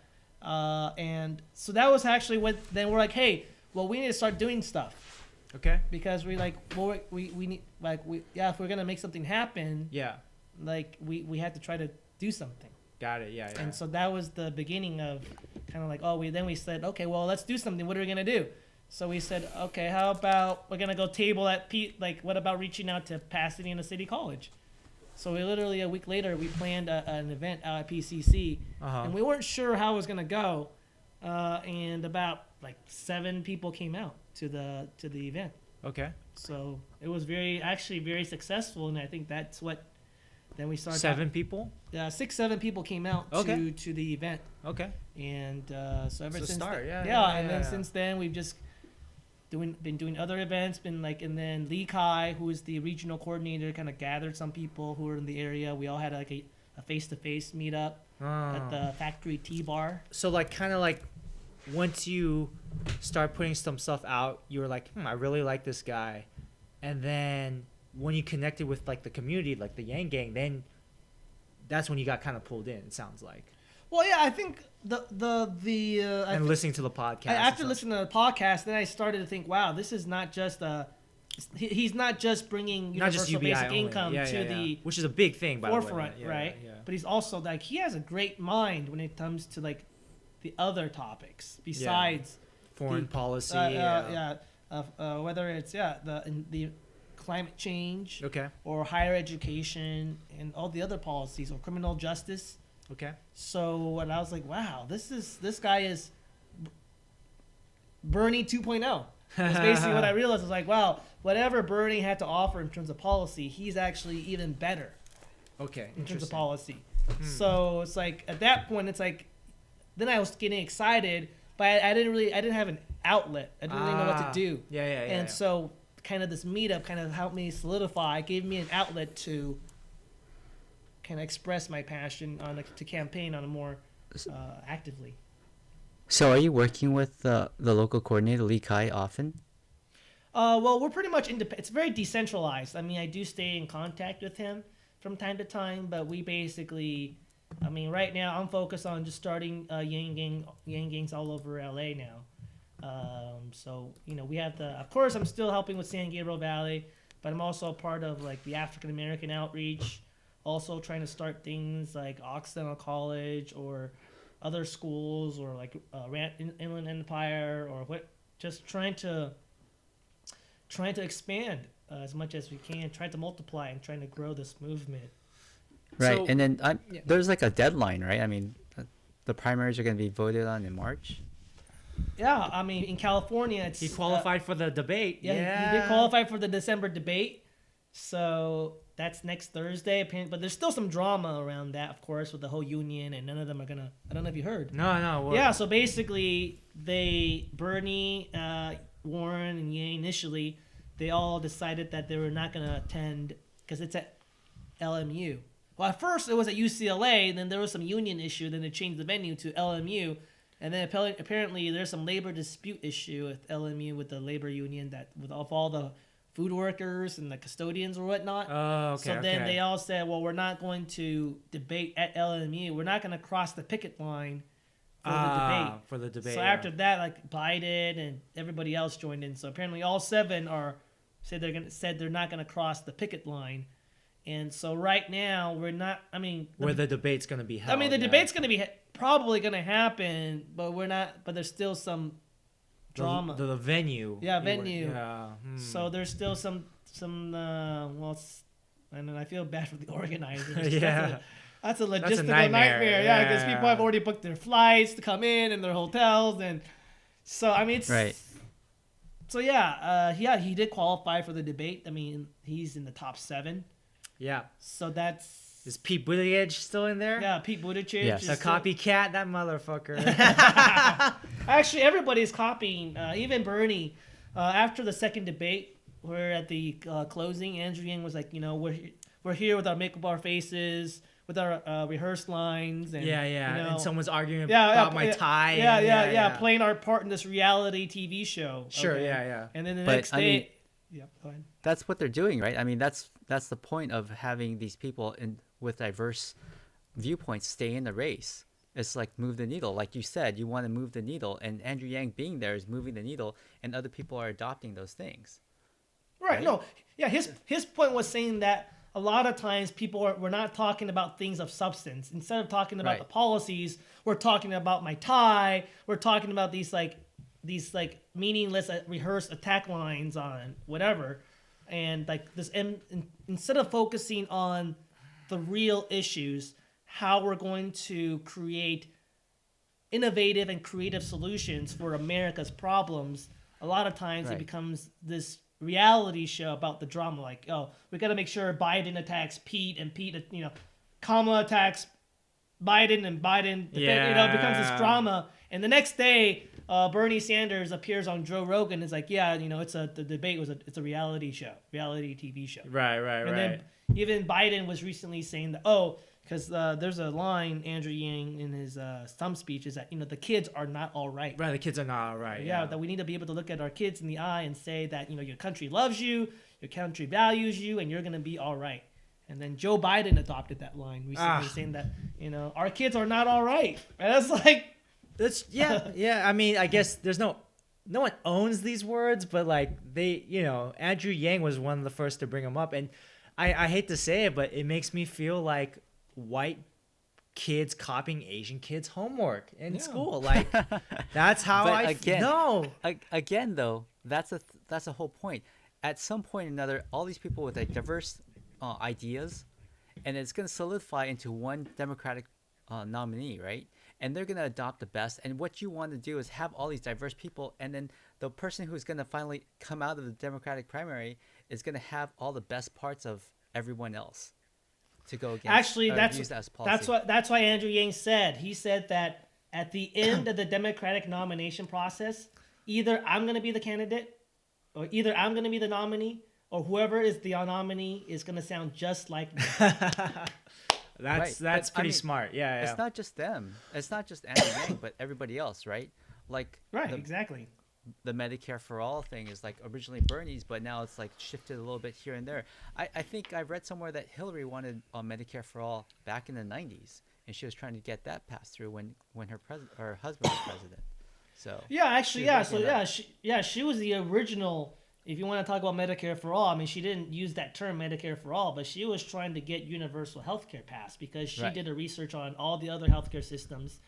Speaker 2: And so that was actually then we're like, hey, well, we need to start doing stuff.
Speaker 1: Okay.
Speaker 2: Because we need, if we're going to make something happen, we had to try to do something.
Speaker 1: Got it. Yeah.
Speaker 2: And so that was the beginning of kind of like, we said, okay, well, let's do something. What are we going to do? So we said, okay, how about we're going to go table at what about reaching out to Pasadena City College? So we literally a week later, we planned an event out at PCC, and we weren't sure how it was going to go. And about 7 people came out to the event.
Speaker 1: Okay.
Speaker 2: So it was very successful, and I think that's what. Then we started.
Speaker 1: 7 people.
Speaker 2: 7 people came out to the event.
Speaker 1: Okay.
Speaker 2: And so ever since
Speaker 1: start,
Speaker 2: since then we've just been doing other events. And then Lee Kai, who is the regional coordinator, kind of gathered some people who were in the area. We all had a face-to-face meetup at the Factory Tea Bar.
Speaker 1: So once you start putting some stuff out, you were like, I really like this guy. And then when you connected with the community, the Yang gang, then that's when you got kind of pulled in, it sounds like.
Speaker 2: Well, yeah, I think
Speaker 1: listening to the podcast.
Speaker 2: After listening to the podcast, then I started to think, wow, this is not just he's not just bringing universal basic income to the
Speaker 1: which is a big thing, by
Speaker 2: forefront,
Speaker 1: the way.
Speaker 2: right? But he's also he has a great mind when it comes to the other topics besides
Speaker 1: Foreign policy.
Speaker 2: whether it's the climate change
Speaker 1: Okay.
Speaker 2: or higher education and all the other policies or criminal justice.
Speaker 1: Okay.
Speaker 2: So when I was like, wow, this guy is Bernie 2.0. That's basically what I realized. I was like, wow, whatever Bernie had to offer in terms of policy, he's actually even better
Speaker 1: Okay.
Speaker 2: in terms of
Speaker 1: Interesting.
Speaker 2: policy. So it's like at that point, it's like then I was getting excited, but I didn't have an outlet. I didn't really know what to do.
Speaker 1: Yeah.
Speaker 2: And so kind of this meetup kind of helped me solidify, gave me an outlet to kind of express my passion to campaign on a more actively.
Speaker 3: So are you working with the local coordinator Lee Kai often?
Speaker 2: Well, we're pretty much independent. It's very decentralized. I mean, I do stay in contact with him from time to time, but we basically, I mean, right now I'm focused on just starting Yang gangs all over LA now. So we have of course, I'm still helping with San Gabriel Valley, but I'm also a part of like the African American outreach. Also trying to start things like Occidental College or other schools or like Inland Empire or what. Just trying to expand as much as we can, trying to multiply and trying to grow this movement.
Speaker 3: Right,
Speaker 1: So-
Speaker 3: and then there's like a deadline, right? I mean, the primaries are going to be voted on in March.
Speaker 2: Yeah, I mean, in California, it's
Speaker 1: He qualified for the debate.
Speaker 2: He did qualify for the December debate, so that's next Thursday. But there's still some drama around that, of course, with the whole union, and none of them are gonna. I don't know if you heard.
Speaker 1: No. What?
Speaker 2: Yeah, so basically, Bernie, Warren, and Yang initially, they all decided that they were not gonna attend because it's at LMU. Well, at first it was at UCLA, then there was some union issue, then they changed the venue to LMU. And then apparently there's some labor dispute issue with LMU with the labor union that with all the food workers and the custodians or whatnot.
Speaker 1: Oh, okay.
Speaker 2: So then they all said, well, we're not going to debate at LMU. We're not going to cross the picket line for the debate.
Speaker 1: For the debate.
Speaker 2: So after that, like Biden and everybody else joined in. So apparently all seven said they're not going to cross the picket line. And so right now we're not. I mean,
Speaker 1: where the debate's going to be held.
Speaker 2: I mean, the debate's going to be probably going to happen, but we're not. But there's still some drama.
Speaker 1: The venue.
Speaker 2: Yeah, venue.
Speaker 1: Yeah.
Speaker 2: So there's still some. And I feel bad for the organizers.
Speaker 1: Yeah.
Speaker 2: That's a logistical
Speaker 1: That's a nightmare.
Speaker 2: Yeah, because
Speaker 1: Yeah.
Speaker 2: people have already booked their flights to come in and their hotels, and so I mean, it's
Speaker 3: Right.
Speaker 2: So he did qualify for the debate. I mean, he's in the top 7.
Speaker 1: Yeah.
Speaker 2: So that's
Speaker 1: Is Pete Buttigieg still in there?
Speaker 2: yeah. Pete Buttigieg.
Speaker 3: Yes.
Speaker 2: is
Speaker 1: The
Speaker 2: still-
Speaker 1: copycat, that motherfucker.
Speaker 2: Actually, everybody's copying. Even Bernie. After the second debate, where at the closing, Andrew Yang was like, we're here with our makeup, our faces, with our rehearsed lines, and
Speaker 1: yeah. And someone's arguing
Speaker 2: yeah,
Speaker 1: about my tie.
Speaker 2: Yeah, playing our part in this reality TV show.
Speaker 1: Sure,
Speaker 2: okay?
Speaker 1: yeah.
Speaker 2: And then the
Speaker 3: But,
Speaker 2: next
Speaker 3: I
Speaker 2: day,
Speaker 3: mean-
Speaker 2: yeah, go ahead.
Speaker 3: That's what they're doing, right? I mean, that's the point of having these people with diverse viewpoints stay in the race. It's like move the needle. Like you said, you want to move the needle, and Andrew Yang being there is moving the needle, and other people are adopting those things.
Speaker 2: Right.
Speaker 3: Right?
Speaker 2: No. Yeah. His point was saying that a lot of times we're not talking about things of substance. Instead of talking about
Speaker 3: Right.
Speaker 2: the policies, we're talking about my tie. We're talking about these meaningless rehearsed attack lines on whatever, and like this. And instead of focusing on the real issues, how we're going to create innovative and creative solutions for America's problems, a lot of times it
Speaker 3: Right.
Speaker 2: becomes this reality show about the drama. Like, oh, we got to make sure Biden attacks Pete, and Pete, Kamala attacks Biden, and Biden, it becomes this drama. And the next day, Bernie Sanders appears on Joe Rogan and is like, yeah, the debate it's a reality show, reality TV show.
Speaker 1: Right.
Speaker 2: And then even Biden was recently saying that, because there's a line, Andrew Yang, in his stump speech, is that, the kids are not all right.
Speaker 1: Right, the kids are not all right.
Speaker 2: Yeah, that we need to be able to look at our kids in the eye and say that, your country loves you, your country values you, and you're going to be all right. And then Joe Biden adopted that line recently, saying that, our kids are not all right. And that's like...
Speaker 1: That's yeah. I mean, I guess there's no one owns these words, but like they, Andrew Yang was one of the first to bring them up, and I hate to say it, but it makes me feel like white kids copying Asian kids' homework in
Speaker 2: Yeah.
Speaker 1: school. Like, that's how
Speaker 3: But
Speaker 1: I
Speaker 3: again-
Speaker 1: no.
Speaker 3: Again, though, that's a whole point. At some point or another, all these people with like diverse ideas, and it's going to solidify into one Democratic nominee, right? And they're going to adopt the best. And what you want to do is have all these diverse people, and then the person who's going to finally come out of the Democratic primary is going to have all the best parts of everyone else to go against.
Speaker 2: Actually,
Speaker 3: or
Speaker 2: that's
Speaker 3: use that as policy.
Speaker 2: that's why Andrew Yang said. He said that at the end of the Democratic nomination process, either I'm going to be the candidate, or either I'm going to be the nominee, or whoever is the nominee is going to sound just like me.
Speaker 1: That's
Speaker 3: Right, but, I
Speaker 1: pretty
Speaker 3: mean,
Speaker 1: smart. Yeah, yeah.
Speaker 3: It's not just them. It's not just Andrew Yang, but everybody else, right? Like
Speaker 2: Right,
Speaker 3: the,
Speaker 2: exactly.
Speaker 3: the Medicare for all thing is like originally Bernie's, but now it's like shifted a little bit here and there. I think I read somewhere that Hillary wanted Medicare for all back in the 90s, and she was trying to get that passed through when her husband was president. So
Speaker 2: Yeah, actually,
Speaker 3: She
Speaker 2: yeah.
Speaker 3: was
Speaker 2: So
Speaker 3: making
Speaker 2: she was the original. If you want to talk about Medicare for all, I mean, she didn't use that term Medicare for all, but she was trying to get universal health care passed because she
Speaker 3: Right.
Speaker 2: did a research on all the other healthcare systems,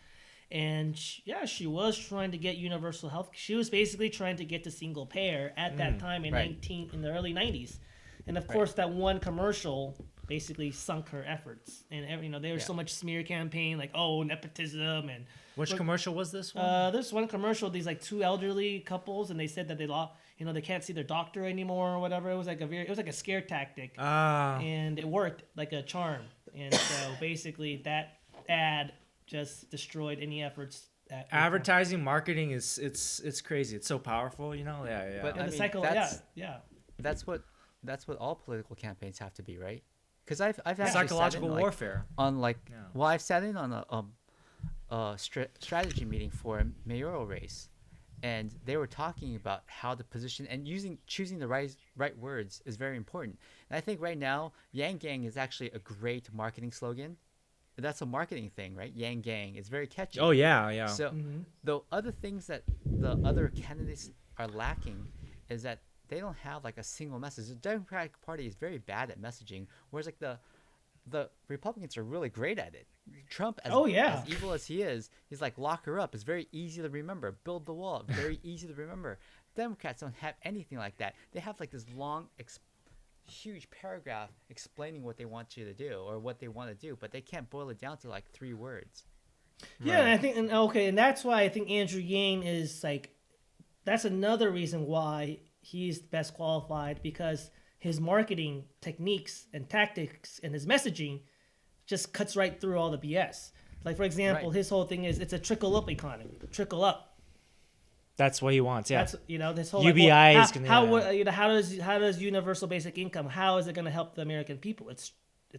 Speaker 2: and she was trying to get universal health. She was basically trying to get to single payer at that time in
Speaker 3: right.
Speaker 2: in the early 90s, and of course that one commercial basically sunk her efforts. And there was
Speaker 3: Yeah.
Speaker 2: so much smear campaign like, oh, nepotism and
Speaker 1: Which commercial was this one?
Speaker 2: there's one commercial, these like two elderly couples, and they said that they can't see their doctor anymore or whatever. It was like a scare tactic, and it worked like a charm. And so basically, that ad just destroyed any efforts at
Speaker 1: Advertising, marketing it's crazy. It's so powerful, you know. Yeah, yeah.
Speaker 3: But-
Speaker 2: And
Speaker 3: I
Speaker 2: the
Speaker 3: mean,
Speaker 2: cycle,
Speaker 3: that's-
Speaker 2: yeah.
Speaker 3: that's what all political campaigns have to be, right? Because I've actually
Speaker 1: Psychological
Speaker 3: sat in, like,
Speaker 1: warfare.
Speaker 3: on like
Speaker 1: Yeah.
Speaker 3: well, I've sat in on a strategy meeting for a mayoral race, and they were talking about how the position and choosing the right words is very important. And I think right now Yang Gang is actually a great marketing slogan. That's a marketing thing, right? Yang Gang is very catchy.
Speaker 1: Oh yeah, yeah.
Speaker 3: So the other things that the other candidates are lacking is that they don't have like a single message. The Democratic Party is very bad at messaging, whereas like the Republicans are really great at it. Trump, as evil as he is, he's like lock her up. It's very easy to remember. Build the wall. Very easy to remember. Democrats don't have anything like that. They have like this long, huge paragraph explaining what they want you to do or what they want to do, but they can't boil it down to like 3 words.
Speaker 2: Yeah, and I think, and that's why I think Andrew Yang is like, that's another reason why he's best qualified, because his marketing techniques and tactics and his messaging just cuts right through all the BS. Like, for example,
Speaker 3: Right.
Speaker 2: his whole thing is it's a trickle up economy. Trickle up.
Speaker 1: That's what he wants. Yeah.
Speaker 2: That's this whole
Speaker 1: UBI
Speaker 2: like,
Speaker 1: is gonna-
Speaker 2: how does universal basic income, how is it going to help the American people? It's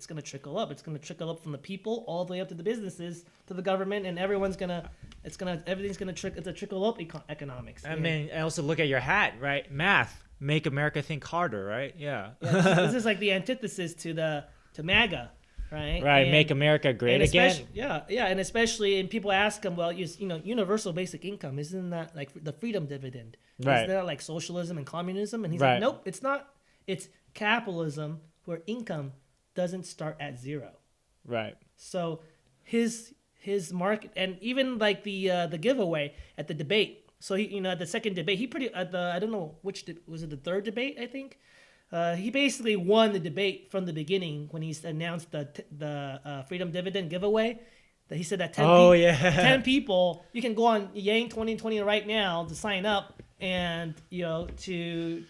Speaker 2: going to trickle up. It's going to trickle up from the people all the way up to the businesses, to the government, and everything's going to trickle. It's a trickle up economics.
Speaker 1: I mean, I also look at your hat, right? Math, make America think harder, right? Yeah.
Speaker 2: this is like the antithesis to MAGA, right?
Speaker 1: Right,
Speaker 2: And-
Speaker 1: make America great
Speaker 2: and
Speaker 1: again.
Speaker 2: especially- and especially, and people ask him, well, universal basic income, isn't that like the freedom dividend?
Speaker 1: Right.
Speaker 2: Isn't that like socialism and communism? And he's
Speaker 1: Right.
Speaker 2: like, nope, it's not. It's capitalism where income doesn't start at zero.
Speaker 1: Right.
Speaker 2: So his market, and even like the giveaway at the debate. So he, at the second debate, I don't know was it the third debate, I think. He basically won the debate from the beginning when he announced the freedom dividend giveaway. That he said that 10 people, you can go on Yang 2020 right now to sign up and to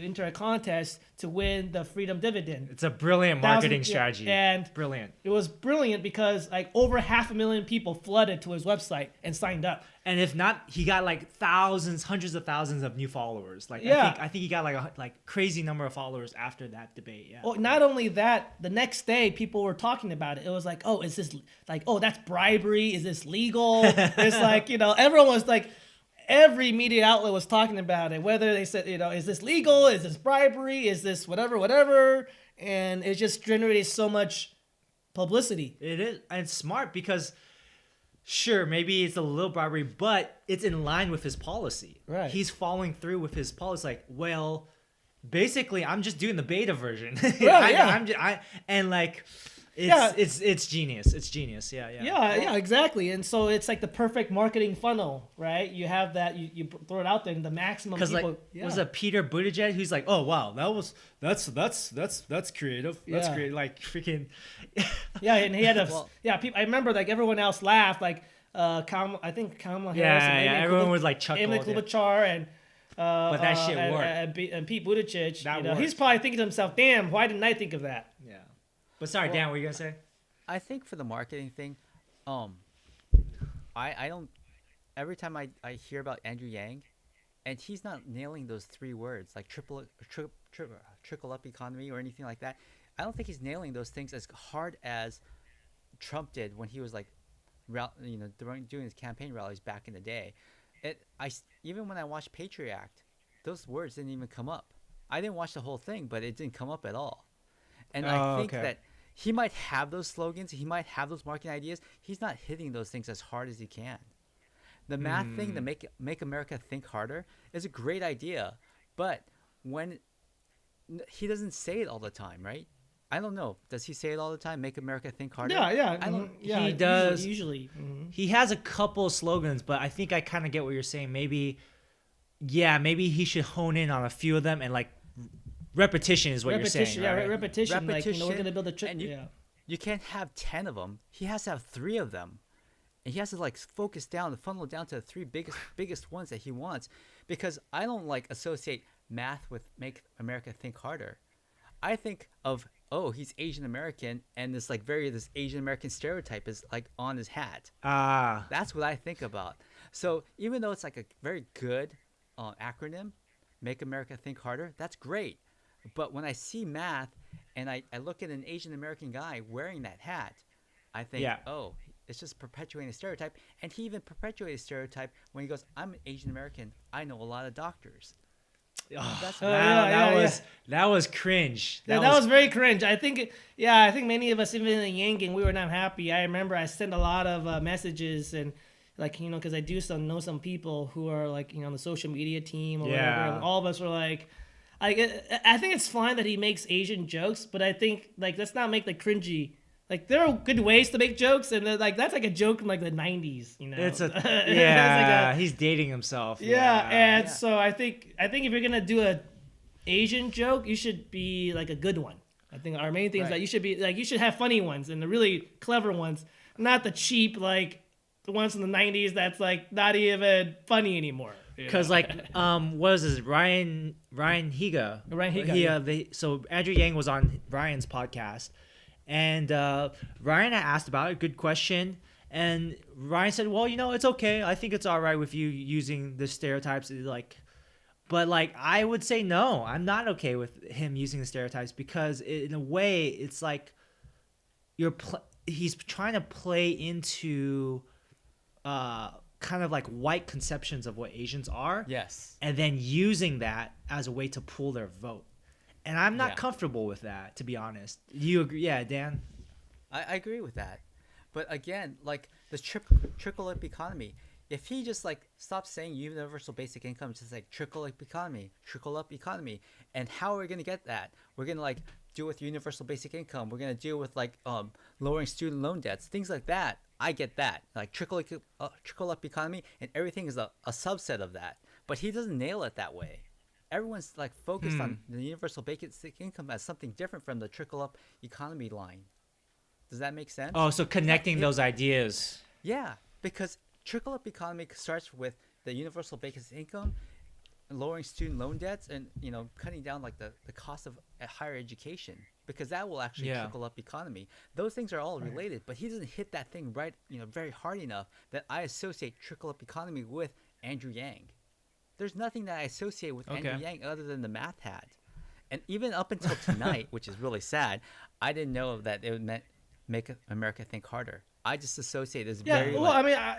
Speaker 2: enter a contest to win the freedom dividend.
Speaker 1: It's a brilliant marketing strategy.
Speaker 2: And
Speaker 1: Brilliant.
Speaker 2: it was brilliant because like over 500,000 people flooded to his website and signed up.
Speaker 1: And if not, he got like thousands, hundreds of thousands of new followers. Like
Speaker 2: Yeah.
Speaker 1: I think he got like a crazy number of followers after that debate. Yeah.
Speaker 2: Well, not only that, the next day people were talking about it. It was like, oh, is this like, oh, that's bribery? Is this legal? It's like, everyone was like, every media outlet was talking about it. Whether they said, is this legal? Is this bribery? Is this whatever? And it just generated so much publicity.
Speaker 1: It is, and it's smart because, sure, maybe it's a little bribery, but it's in line with his policy.
Speaker 2: Right.
Speaker 1: He's following through with his policy. Like, well, basically, I'm just doing the beta version.
Speaker 2: Yeah.
Speaker 1: And like, It's genius. It's genius. Yeah.
Speaker 2: Yeah, exactly. And so it's like the perfect marketing funnel, right? You have that, you throw it out there, and the maximum
Speaker 1: Because
Speaker 2: people.
Speaker 1: like was it Peter Buttigieg who's like, oh wow, that's creative. That's
Speaker 2: Yeah.
Speaker 1: great. Like freaking.
Speaker 2: Yeah, and he had a
Speaker 3: Well-
Speaker 2: people. I remember like everyone else laughed, like I think Kamala Harris.
Speaker 1: Yeah,
Speaker 2: and
Speaker 1: yeah. Everyone was like chuckle.
Speaker 2: Amy Klobuchar and.
Speaker 1: But that shit
Speaker 2: and,
Speaker 1: worked.
Speaker 2: and Pete Buttigieg,
Speaker 1: That
Speaker 2: he's
Speaker 1: works.
Speaker 2: probably thinking to himself, "Damn, why didn't I think of that?"
Speaker 1: Yeah. But sorry, Dan, what were you gonna say?
Speaker 3: I think for the marketing thing, I don't. Every time I hear about Andrew Yang, and he's not nailing those three words like trickle up economy or anything like that. I don't think he's nailing those things as hard as Trump did when he was like, doing his campaign rallies back in the day. Even when I watched Patriot Act, those words didn't even come up. I didn't watch the whole thing, but it didn't come up at all. And I think
Speaker 1: okay.
Speaker 3: that he might have those slogans, he might have those marketing ideas. He's not hitting those things as hard as he can. The math thing, the make America think harder, is a great idea, but when he doesn't say it all the time, right? I don't know. Does he say it all the time? Make America think harder.
Speaker 2: Yeah.
Speaker 3: I don't.
Speaker 2: Yeah,
Speaker 1: He does.
Speaker 2: usually.
Speaker 1: He has a couple slogans, but I think I kind of get what you're saying. Maybe he should hone in on a few of them and like repetition is what you're saying. Right?
Speaker 2: Repetition. Like we're
Speaker 3: Repetition,
Speaker 2: gonna build a trick.
Speaker 3: and You can't have 10 of them. He has to have 3 of them. And he has to like focus down, the funnel down to the 3 biggest ones that he wants. Because I don't like associate math with make America think harder. I think of, oh, he's Asian American, and this Asian American stereotype is like on his hat. That's what I think about. So even though it's like a very good acronym, Make America Think Harder, that's great. But when I see math and I look at an Asian American guy wearing that hat, I think, oh, it's just perpetuating a stereotype. And he even perpetuated a stereotype when he goes, I'm Asian American, I know a lot of doctors.
Speaker 1: That was cringe.
Speaker 2: That was very cringe. I think many of us, even in the Yang gang, we were not happy. I remember I sent a lot of messages and because I do know some people who are like on the social media team or whatever. And all of us were like, I think it's fine that he makes Asian jokes, but I think like let's not make the cringy. Like there are good ways to make jokes, and like that's like a joke from like the '90s.
Speaker 1: It's he's dating himself.
Speaker 2: So I think if you're gonna do a Asian joke, you should be like a good one. I think our main thing is that you should have funny ones and the really clever ones, not the cheap like the ones from the '90s that's like not even funny anymore.
Speaker 1: Because what was this? Ryan Higa. So Andrew Yang was on Ryan's podcast. And Ryan asked about it. Good question. And Ryan said, well, it's okay. I think it's all right with you using the stereotypes. But I would say no. I'm not okay with him using the stereotypes because in a way it's like he's trying to play into kind of like white conceptions of what Asians are.
Speaker 3: Yes.
Speaker 1: And then using that as a way to pull their vote. And I'm not comfortable with that, to be honest. Do you agree? Yeah, Dan?
Speaker 3: I agree with that. But again, like the trickle-up economy, if he just like stops saying universal basic income, just like trickle-up economy, and how are we going to get that? We're going to like deal with universal basic income. We're going to deal with like lowering student loan debts, things like that. I get that. Like trickle-up economy, and everything is a subset of that. But he doesn't nail it that way. Everyone's like focused on the universal basic income as something different from the trickle-up economy line. Does that make sense?
Speaker 1: Oh, so connecting those ideas.
Speaker 3: Yeah, because trickle-up economy starts with the universal basic income, lowering student loan debts, and cutting down like the cost of higher education, because that will actually trickle up economy. Those things are all related, but he doesn't hit that thing right, very hard enough that I associate trickle-up economy with Andrew Yang. There's nothing that I associate with Andrew Yang other than the math hat. And even up until tonight, which is really sad, I didn't know that it meant make America think harder. I just associate it as very.
Speaker 2: Well, I mean, on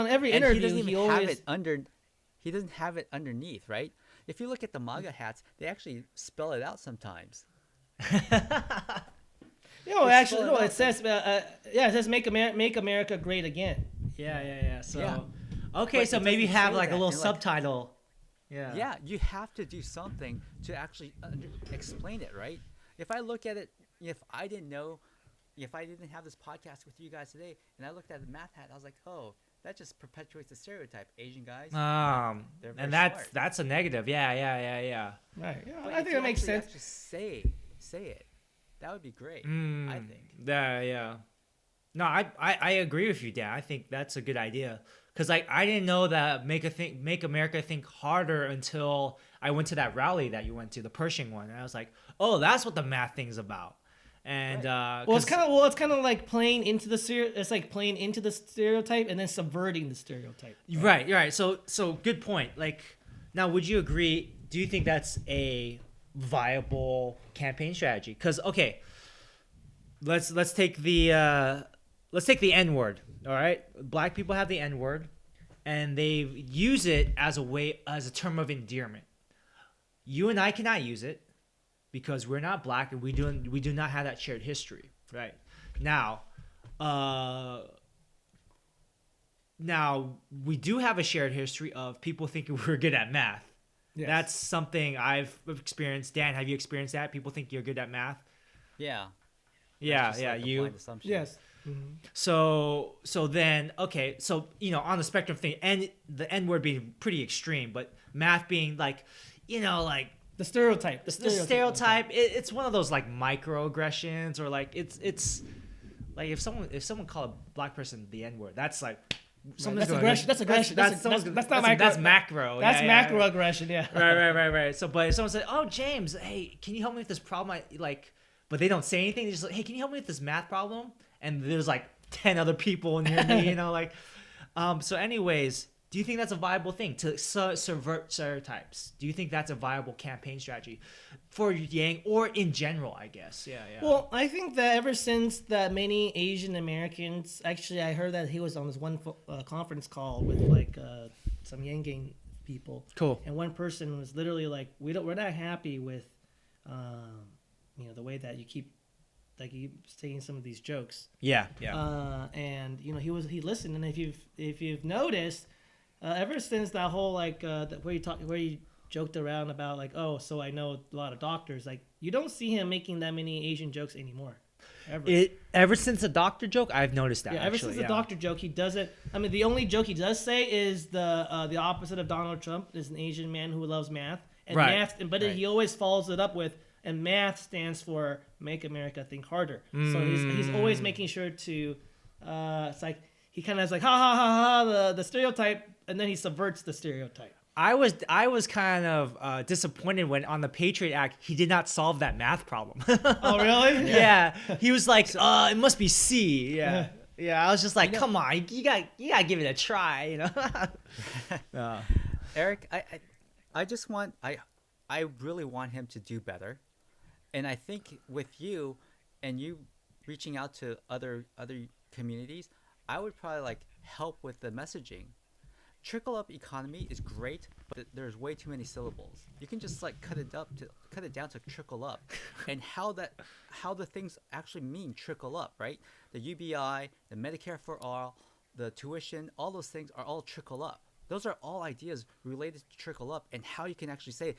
Speaker 2: every
Speaker 3: and
Speaker 2: interview,
Speaker 3: he doesn't even
Speaker 2: always
Speaker 3: have it under. He doesn't have it underneath, right? If you look at the MAGA hats, they actually spell it out sometimes.
Speaker 2: It says make America great again.
Speaker 1: Yeah. So.
Speaker 3: Yeah.
Speaker 1: Okay,
Speaker 3: But
Speaker 1: so
Speaker 3: it
Speaker 1: maybe
Speaker 3: doesn't
Speaker 1: have
Speaker 3: say
Speaker 1: like a
Speaker 3: that,
Speaker 1: little
Speaker 3: and, like-
Speaker 1: subtitle. Yeah.
Speaker 3: Yeah, you have to do something to actually explain it, right? If I look at it, if I didn't know, if I didn't have this podcast with you guys today, and I looked at the math hat, I was like, oh, that just perpetuates the stereotype. Asian guys, they're very
Speaker 1: And
Speaker 3: smart.
Speaker 1: that's a negative. Yeah.
Speaker 2: Right. Yeah,
Speaker 3: But
Speaker 2: I
Speaker 3: if
Speaker 2: think
Speaker 3: you
Speaker 2: that makes
Speaker 3: actually
Speaker 2: sense.
Speaker 3: have to say it. That would be great. I think.
Speaker 1: Yeah. No, I agree with you, Dan. I think that's a good idea. Cause like I didn't know that make America think harder until I went to that rally that you went to, the Pershing one, and I was like, oh, that's what the math thing's about. And
Speaker 2: Well, it's kind of like playing into the it's like playing into the stereotype and then subverting the stereotype.
Speaker 1: right. So good point. Like, now, would you agree? Do you think that's a viable campaign strategy? Because okay, let's take the N word. All right, black people have the N word, and they use it as a term of endearment. You and I cannot use it because we're not black and we do not have that shared history. Right now, we do have a shared history of people thinking we're good at math.
Speaker 2: Yes.
Speaker 1: That's something I've experienced. Dan, have you experienced that? People think you're good at math.
Speaker 3: Yeah.
Speaker 1: Yeah,
Speaker 3: That's just like a
Speaker 1: you.
Speaker 3: blind assumption.
Speaker 2: Yes.
Speaker 1: So then, okay, so on the spectrum thing, and the N word being pretty extreme, but math being like, like
Speaker 2: The stereotype.
Speaker 1: the stereotype. It's one of those like microaggressions, or like it's like if someone called a black person the N word, that's like
Speaker 2: That's aggression. That's aggression. That's not micro.
Speaker 1: That's macro.
Speaker 2: That's
Speaker 1: Yeah,
Speaker 2: macro
Speaker 1: yeah.
Speaker 2: aggression. Yeah.
Speaker 1: Right. So, but if someone said, "Oh, James, hey, can you help me with this problem?" But they don't say anything. They just like, "Hey, can you help me with this math problem?" And there's like 10 other people near me, So, anyways, do you think that's a viable thing to subvert stereotypes? Do you think that's a viable campaign strategy for Yang or in general? I guess. Yeah.
Speaker 2: Well, I think that ever since that many Asian Americans, actually, I heard that he was on this one conference call with like some Yang Gang people.
Speaker 1: Cool.
Speaker 2: And one person was literally like, we're not happy with, the way that you keep saying some of these jokes.
Speaker 1: Yeah.
Speaker 2: And he listened, and if you've noticed, ever since that whole where you joked around about like, oh, so I know a lot of doctors, like you don't see him making that many Asian jokes anymore.
Speaker 1: Ever since the doctor joke, I've noticed that.
Speaker 2: Yeah, ever since the doctor joke, he doesn't. I mean, the only joke he does say is the opposite of Donald Trump is an Asian man who loves math and
Speaker 1: Right.
Speaker 2: math, but he always follows it up with, and math stands for Make America Think Harder. So he's always making sure to. It's like he kind of is like ha ha ha ha the stereotype, and then he subverts the stereotype.
Speaker 1: I was kind of disappointed when on the Patriot Act he did not solve that math problem.
Speaker 2: Oh really?
Speaker 1: Yeah, he was like, it must be C. Yeah. I was just like, come on, you got to give it a try,
Speaker 3: Eric, I just want I really want him to do better, and I think with you and you reaching out to other communities, I would probably like help with the messaging. Trickle up economy is great, but there's way too many syllables. You can just like cut it down to trickle up, and how the things actually mean trickle up, right? The UBI, the Medicare for all, the tuition, all those things are all trickle up. Those are all ideas related to trickle up, and how you can actually say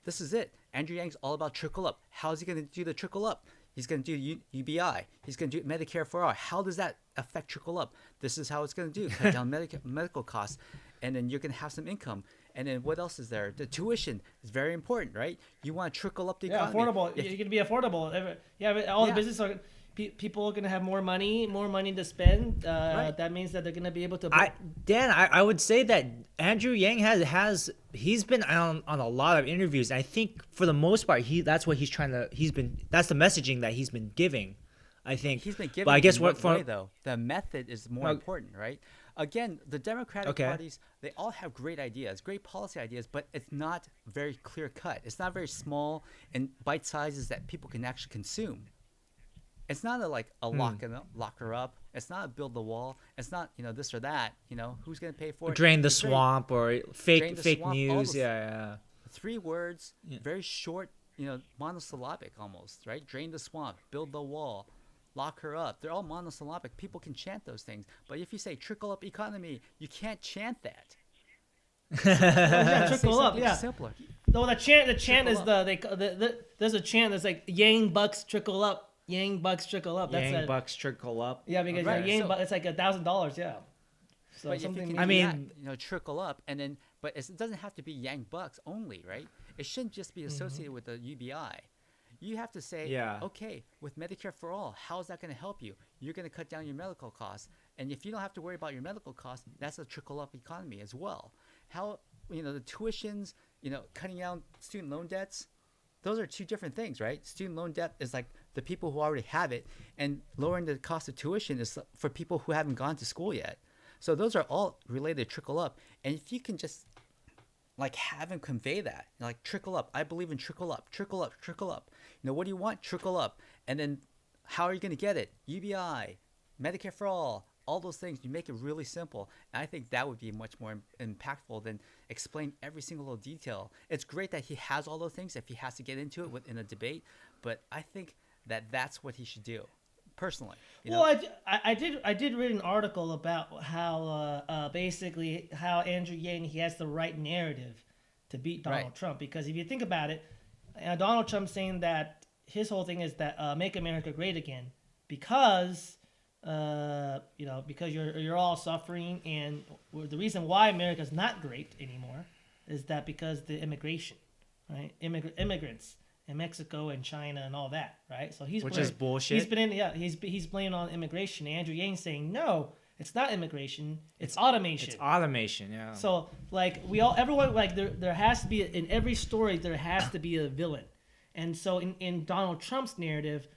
Speaker 3: this is it. Andrew Yang's all about trickle up. How is he going to do the trickle up? He's going to do UBI. He's going to do Medicare for all. How does that affect trickle up? This is how it's going to do. Cut down medical costs, and then you're going to have some income. And then what else is there? The tuition is very important, right? You want to trickle up the economy.
Speaker 2: Affordable. You're going to be affordable. The business are. People are going to have more money to spend.
Speaker 1: Right.
Speaker 2: That means that they're going to be able to.
Speaker 1: Dan, I would say that Andrew Yang he's been on a lot of interviews. And I think for the most part, that's what that's the messaging that he's been giving. I think
Speaker 3: he's been giving.
Speaker 1: But I guess
Speaker 3: way, though, the method is more important, right? Again, the Democratic parties, they all have great ideas, great policy ideas, but it's not very clear cut. It's not very small and bite sizes that people can actually consume. It's not a lock her up. It's not a build the wall. It's not this or that. Who's gonna pay for it?
Speaker 1: Drain the swamp or fake
Speaker 2: swamp,
Speaker 1: news. Yeah.
Speaker 3: 3 words, very short. Monosyllabic almost, right? Drain the swamp, build the wall, lock her up. They're all monosyllabic. People can chant those things. But if you say trickle up economy, you can't chant that.
Speaker 2: Trickle up. Yeah.
Speaker 3: Simpler.
Speaker 2: No, the chant is there's a chant that's like Yang bucks trickle up. Yang bucks trickle up. That's
Speaker 1: Yang
Speaker 2: a,
Speaker 1: bucks trickle up.
Speaker 2: yeah, because
Speaker 3: Right,
Speaker 2: Yang
Speaker 3: so-
Speaker 2: bucks, it's like $1,000. Yeah. So
Speaker 3: But if you
Speaker 2: something.
Speaker 3: can
Speaker 1: I
Speaker 3: do
Speaker 1: mean-
Speaker 3: that, trickle up, and then, but it doesn't have to be Yang bucks only, right? It shouldn't just be associated with the UBI. You have to say,
Speaker 1: Yeah.
Speaker 3: okay, with Medicare for all, how is that going to help you? You're going to cut down your medical costs, and if you don't have to worry about your medical costs, that's a trickle-up economy as well. How the tuitions, cutting down student loan debts, those are two different things, right? Student loan debt is like the people who already have it, and lowering the cost of tuition is for people who haven't gone to school yet. So those are all related to trickle up, and if you can just like have him convey that, like trickle up. I believe in trickle up, trickle up, trickle up. What do you want? Trickle up. And then how are you going to get it? UBI, Medicare for all those things. You make it really simple. And I think that would be much more impactful than explain every single little detail. It's great that he has all those things if he has to get into it in a debate, but I think that that's what he should do. Personally,
Speaker 2: Well, I did read an article about how basically how Andrew Yang, he has the right narrative to beat Donald
Speaker 3: Right.
Speaker 2: Trump, because if you think about it, Donald Trump's saying that his whole thing is that make America great again because because you're all suffering, and the reason why America's not great anymore is that because the immigration, right? Immigrants in Mexico and China and all that, right? So
Speaker 1: Which is bullshit.
Speaker 2: He's blaming on immigration. Andrew Yang saying no, it's not immigration, it's automation.
Speaker 1: It's automation, yeah.
Speaker 2: So like everyone like there has to be in every story there has to be a villain, and so in Donald Trump's narrative,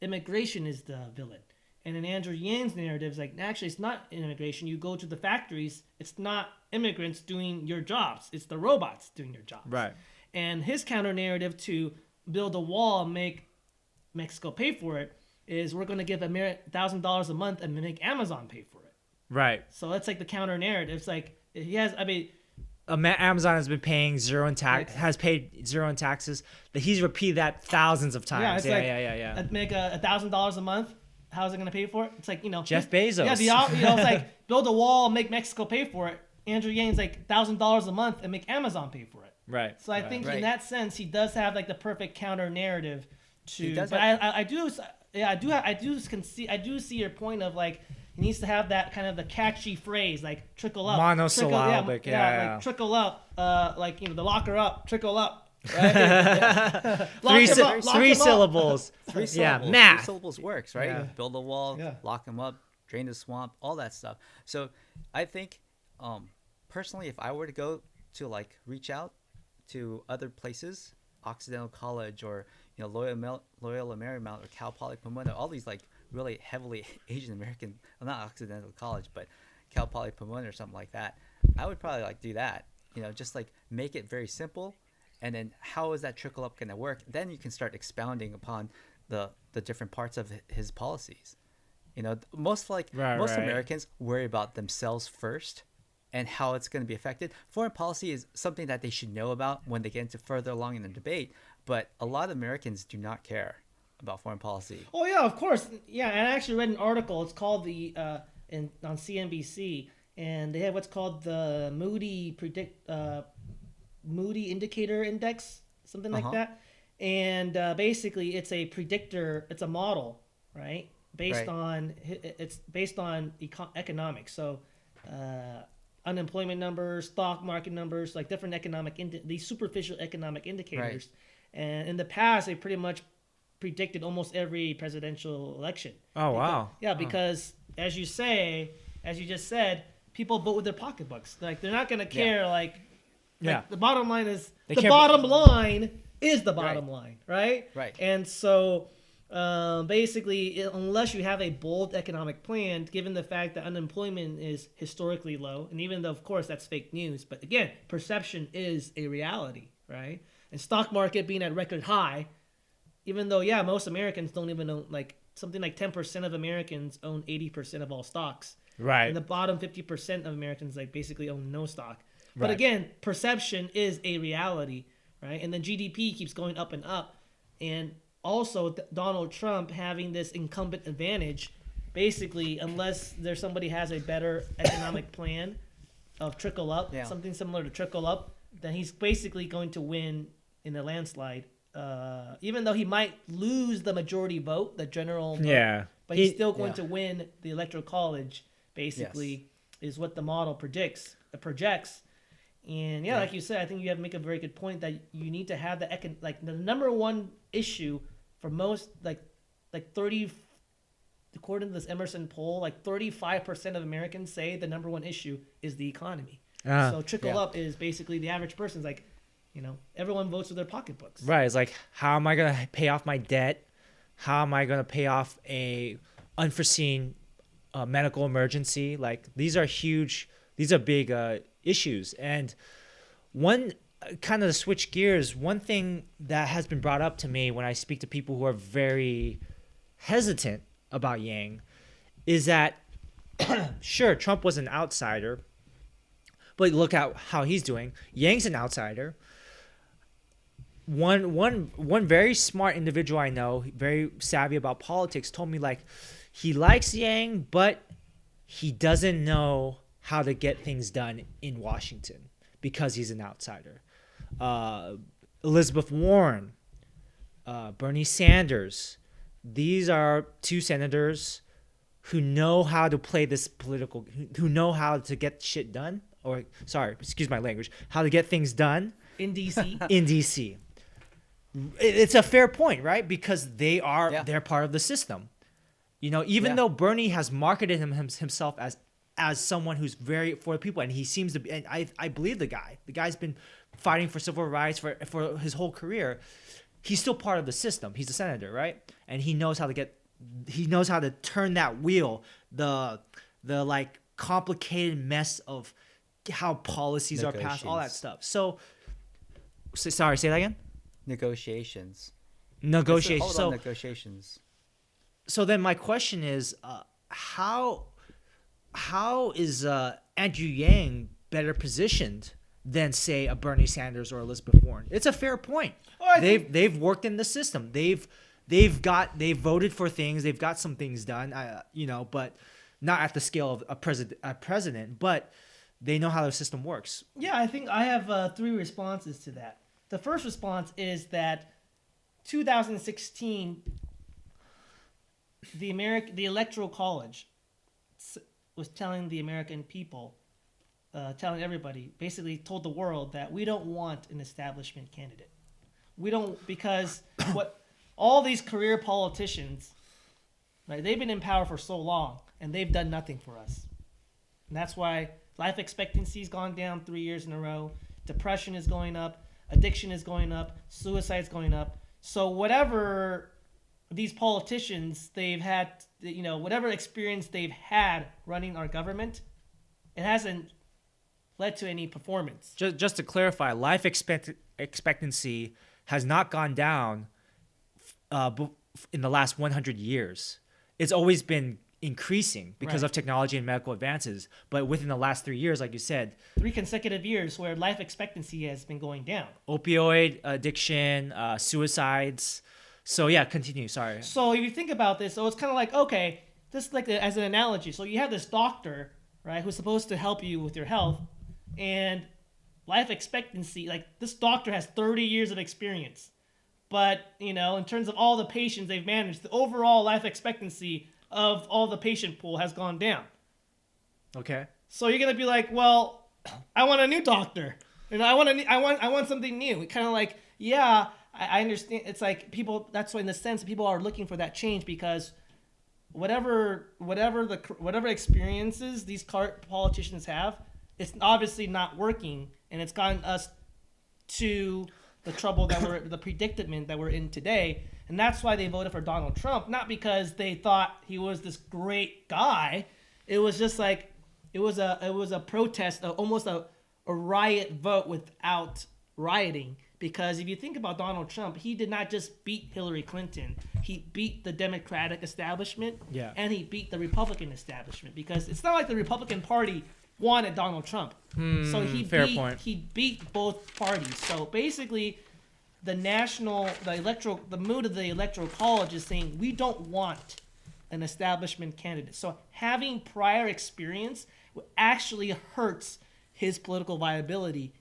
Speaker 2: immigration is the villain, and in Andrew Yang's narrative, it's like actually it's not immigration. You go to the factories, it's not immigrants doing your jobs, it's the robots doing your jobs.
Speaker 1: Right.
Speaker 2: And his counter narrative to build a wall and make Mexico pay for it is we're going to give $1,000 a month and make Amazon pay for it.
Speaker 1: Right.
Speaker 2: So that's like the counter narrative. It's like he has. I mean,
Speaker 1: Amazon has been paying zero in tax, has paid zero in taxes. That he's repeated that thousands of times. Yeah.
Speaker 2: Make $1,000 a month. How's it going to pay for it? It's like
Speaker 1: Jeff Bezos.
Speaker 2: Yeah, it's like build a wall, make Mexico pay for it. Andrew Yang's like $1,000 a month and make Amazon pay for it.
Speaker 1: Right.
Speaker 2: So I think in that sense, he does have like the perfect counter narrative to. But I do see your point of like he needs to have that kind of the catchy phrase like trickle up,
Speaker 1: monosyllabic,
Speaker 2: like trickle up, like the locker up, trickle up. Right?
Speaker 1: Three syllables.
Speaker 3: Three syllables.
Speaker 1: Yeah, math.
Speaker 3: 3 syllables works, right?
Speaker 1: Yeah.
Speaker 3: Build a wall,
Speaker 2: Yeah.
Speaker 3: lock them up, drain the swamp, all that stuff. So I think, personally, if I were to go to like reach out to other places, Occidental College or Loyola Marymount or Cal Poly Pomona, all these like really heavily Asian American, well, not Occidental College, but Cal Poly Pomona or something like that, I would probably like do that. Just like make it very simple. And then how is that trickle up going to work? Then you can start expounding upon the different parts of his policies. Most Americans worry about themselves first and how it's going to be affected. Foreign policy is something that they should know about when they get into further along in the debate. But a lot of Americans do not care about foreign policy.
Speaker 2: Oh yeah, of course. Yeah, and I actually read an article. It's called on CNBC, and they have what's called the Moody Indicator Index, something like that. And basically, it's a predictor. It's a model, right? Based on economics. So unemployment numbers, stock market numbers, like different these superficial economic indicators. Right. And in the past, they pretty much predicted almost every presidential election.
Speaker 1: Oh, wow.
Speaker 2: Yeah, because as you just said, people vote with their pocketbooks. Like they're not going to care. Like the bottom line is the bottom line is the bottom line, right?
Speaker 3: Right.
Speaker 2: And so basically, unless you have a bold economic plan, given the fact that unemployment is historically low, and even though, of course, that's fake news, but again, perception is a reality, right? And stock market being at record high, even though, most Americans don't even own, like, something like 10% of Americans own 80% of all stocks.
Speaker 1: Right.
Speaker 2: And the bottom 50% of Americans, like, basically own no stock. But again, perception is a reality, right? And then GDP keeps going up and up. And also, Donald Trump having this incumbent advantage, basically, unless there's somebody has a better economic plan of trickle up, something similar to trickle up, then he's basically going to win in a landslide even though he might lose the majority vote, the general vote,
Speaker 1: Yeah.
Speaker 2: but he's
Speaker 1: He-
Speaker 2: still going
Speaker 3: yeah.
Speaker 2: to win the electoral college. Basically, is what the model projects. And
Speaker 1: Yeah.
Speaker 2: like you said, I think you have to make a very good point that you need to have the number one issue for most like 30. According to this Emerson poll, like 35% of Americans say the number one issue is the economy. So trickle
Speaker 3: yeah.
Speaker 2: up is basically the average person's like, everyone votes with their pocketbooks.
Speaker 1: Right. It's like, how am I going to pay off my debt? How am I going to pay off a unforeseen medical emergency? Like, these are big issues. And one kind of to switch gears, one thing that has been brought up to me when I speak to people who are very hesitant about Yang is that, sure, Trump was an outsider, but look at how he's doing. Yang's an outsider. One very smart individual I know, very savvy about politics, told me like he likes Yang, but he doesn't know how to get things done in Washington because he's an outsider. Elizabeth Warren, Bernie Sanders, these are two senators who know how to play this who know how to get shit done, or sorry, excuse my language, how to get things done
Speaker 2: In DC,
Speaker 1: in DC. It's a fair point, right? Because they're part of the system. Even though Bernie has marketed himself as someone who's very for the people, and he seems to be, and I believe the guy. The guy's been fighting for civil rights for his whole career. He's still part of the system. He's a senator, right? And he knows how to turn that wheel, the like complicated mess of how policies are passed, all that stuff. Sorry, say that again.
Speaker 3: Negotiations.
Speaker 1: Negotiations. So then my question is, how is Andrew Yang better positioned than say a Bernie Sanders or Elizabeth Warren? It's a fair point. They've worked in the system. They've voted for things. They've got some things done. But not at the scale of a president. But they know how the system works.
Speaker 2: yeah, I think I have 3 responses to that. The first response is that 2016, the Electoral College was telling the American people, telling everybody, basically told the world that we don't want an establishment candidate. We don't, because what all these career politicians, right? They've been in power for so long, and they've done nothing for us. And that's why life expectancy's gone down 3 years in a row. Depression is going up. Addiction is going up. Suicide's going up. So whatever these politicians they've had, whatever experience they've had running our government, it hasn't led to any performance.
Speaker 1: Just to clarify, life expectancy has not gone down in the last 100 years. It's always been increasing because of technology and medical advances. But within the last 3 years, like you said,
Speaker 2: 3 consecutive years where life expectancy has been going down.
Speaker 1: Opioid addiction, suicides. So yeah, continue. Sorry.
Speaker 2: So if you think about this, so it's kind of like, okay, this like as an analogy. So you have this doctor, right, who's supposed to help you with your health, and life expectancy, like this doctor has 30 years of experience. But, in terms of all the patients they've managed, the overall life expectancy of all the patient pool has gone down.
Speaker 1: Okay.
Speaker 2: So you're going to be like, well, I want a new doctor. I want something new. Kind of like, yeah, I understand. It's like people, that's why in the sense people are looking for that change, because whatever experiences these politicians have, it's obviously not working, and it's gotten us to the trouble the predicament that we're in today. And that's why they voted for Donald Trump, not because they thought he was this great guy. It was just like, it was a protest, almost a riot vote without rioting. Because if you think about Donald Trump, he did not just beat Hillary Clinton. He beat the Democratic establishment, and he beat the Republican establishment. Because it's not like the Republican Party wanted Donald Trump. So he beat both parties. So basically, the mood of the Electoral College is saying, we don't want an establishment candidate. So having prior experience actually hurts his political viability.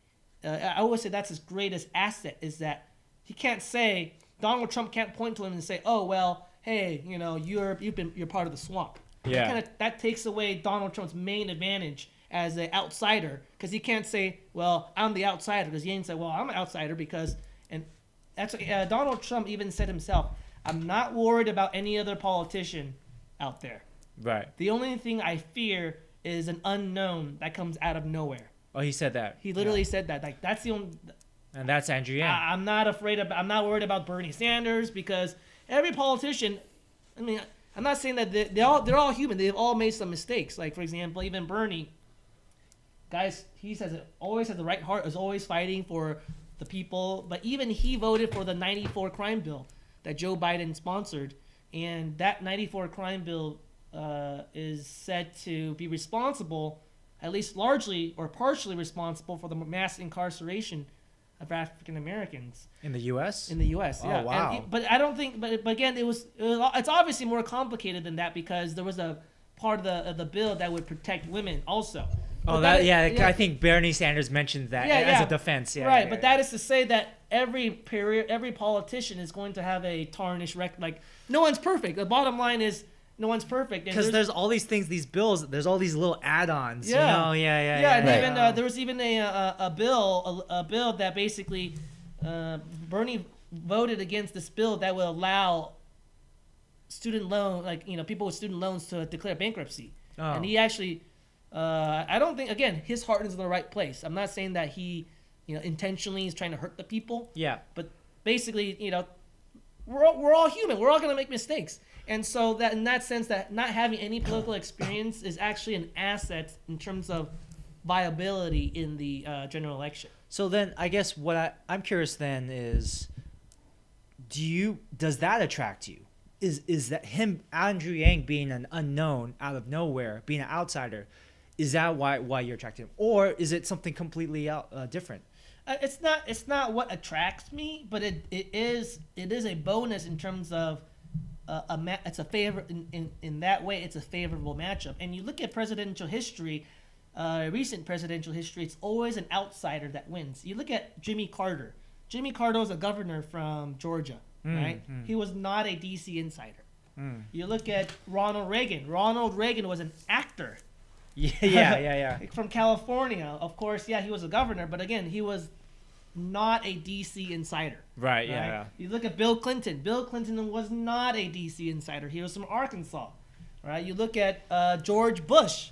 Speaker 2: I always say that's his greatest asset, is that he can't say Donald Trump can't point to him and say, "Oh well, hey, you're part of the swamp."
Speaker 1: Yeah.
Speaker 2: That takes away Donald Trump's main advantage as an outsider, because he can't say, "Well, I'm the outsider," because he ain't say, "Well, I'm an outsider because," and that's what Donald Trump even said himself. I'm not worried about any other politician out there.
Speaker 1: Right.
Speaker 2: The only thing I fear is an unknown that comes out of nowhere.
Speaker 1: Oh, he said that.
Speaker 2: He literally said that. Like, that's the only.
Speaker 1: And that's Andrew Yang.
Speaker 2: I'm not worried about Bernie Sanders, because every politician. I mean, I'm not saying that they're all human. They've all made some mistakes. Like, for example, even Bernie. Guys, he says it always has the right heart. Is always fighting for the people. But even he voted for the '94 crime bill that Joe Biden sponsored, and that '94 crime bill is said to be responsible, at least largely or partially responsible, for the mass incarceration of African Americans
Speaker 1: In the U.S.?
Speaker 2: in the U.S.
Speaker 1: Oh,
Speaker 2: Yeah.
Speaker 1: wow.
Speaker 2: But I don't think. But again, it's obviously more complicated than that, because there was a part of the bill that would protect women also.
Speaker 1: Oh,
Speaker 2: But
Speaker 1: I think Bernie Sanders mentioned that as a defense. Yeah,
Speaker 2: right,
Speaker 1: yeah,
Speaker 2: but
Speaker 1: yeah.
Speaker 2: that is to say that every politician is going to have a tarnished record. Like, no one's perfect. The bottom line is no one's perfect.
Speaker 1: Because there's all these things, these bills, there's all these little add-ons.
Speaker 2: Yeah.
Speaker 1: You know? Yeah.
Speaker 2: Yeah, and
Speaker 3: Right.
Speaker 2: even there was even a bill that basically Bernie voted against this bill that will allow student loan, people with student loans to declare bankruptcy.
Speaker 1: Oh.
Speaker 2: And he actually, I don't think, again, his heart is in the right place. I'm not saying that he, intentionally is trying to hurt the people.
Speaker 1: Yeah.
Speaker 2: But basically, we're all human. We're all going to make mistakes. And so that in that sense, that not having any political experience is actually an asset in terms of viability in the general election.
Speaker 1: So then, I guess what I'm curious then is, does that attract you? Is that him, Andrew Yang, being an unknown out of nowhere, being an outsider, is that why you're attracted to him, or is it something completely different?
Speaker 2: It's not what attracts me, but it is a bonus in terms of it's a favor in that way. It's a favorable matchup. And you look at presidential history, recent presidential history, it's always an outsider that wins. You look at Jimmy Carter. Jimmy Carter was a governor from Georgia, right? He was not a DC insider. You look at Ronald Reagan. Ronald Reagan was an actor.
Speaker 1: Yeah.
Speaker 2: From California. Of course, yeah, he was a governor, but again, he was not a DC insider.
Speaker 1: Right. Yeah.
Speaker 2: You look at Bill Clinton. Bill Clinton was not a DC insider. He was from Arkansas. Right? You look at George Bush.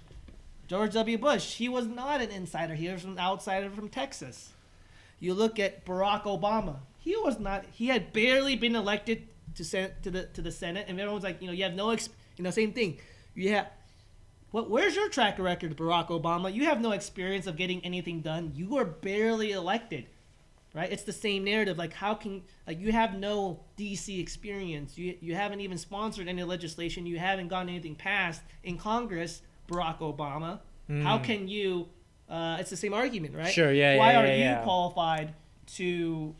Speaker 2: George W. Bush. He was not an insider. He was an outsider from Texas. You look at Barack Obama. He was not. He had barely been elected to the Senate, and everyone's like, you have no, same thing. You have. Where's your track record, Barack Obama? You have no experience of getting anything done. You were barely elected, right? It's the same narrative. Like, how can, you have no DC experience. You haven't even sponsored any legislation. You haven't gotten anything passed in Congress, Barack Obama. How can you, it's the same argument, right?
Speaker 1: Sure, yeah,
Speaker 2: Why
Speaker 1: yeah,
Speaker 2: are
Speaker 1: yeah,
Speaker 2: you
Speaker 1: yeah.
Speaker 2: qualified to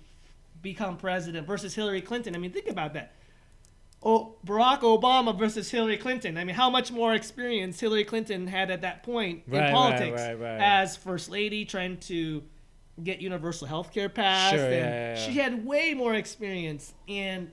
Speaker 2: become president versus Hillary Clinton? I mean, think about that. Oh, Barack Obama versus Hillary Clinton. I mean, how much more experience Hillary Clinton had at that point in politics
Speaker 1: right.
Speaker 2: as First Lady, trying to get universal health care passed.
Speaker 1: Sure,
Speaker 2: and
Speaker 1: yeah.
Speaker 2: she had way more experience. And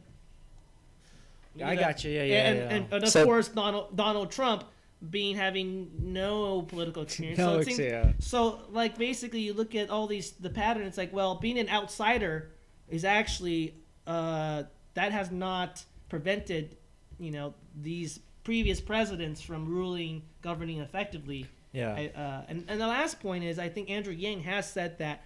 Speaker 1: I got you. Yeah.
Speaker 2: And of
Speaker 3: So-
Speaker 2: course, Donald Trump having no political experience.
Speaker 1: No,
Speaker 2: so it
Speaker 1: it's-
Speaker 2: seems,
Speaker 1: yeah.
Speaker 2: so basically you look at all the pattern. It's like, well, being an outsider is actually that has not prevented these previous presidents from governing effectively.
Speaker 1: Yeah.
Speaker 2: And the last point is, I think Andrew Yang has said that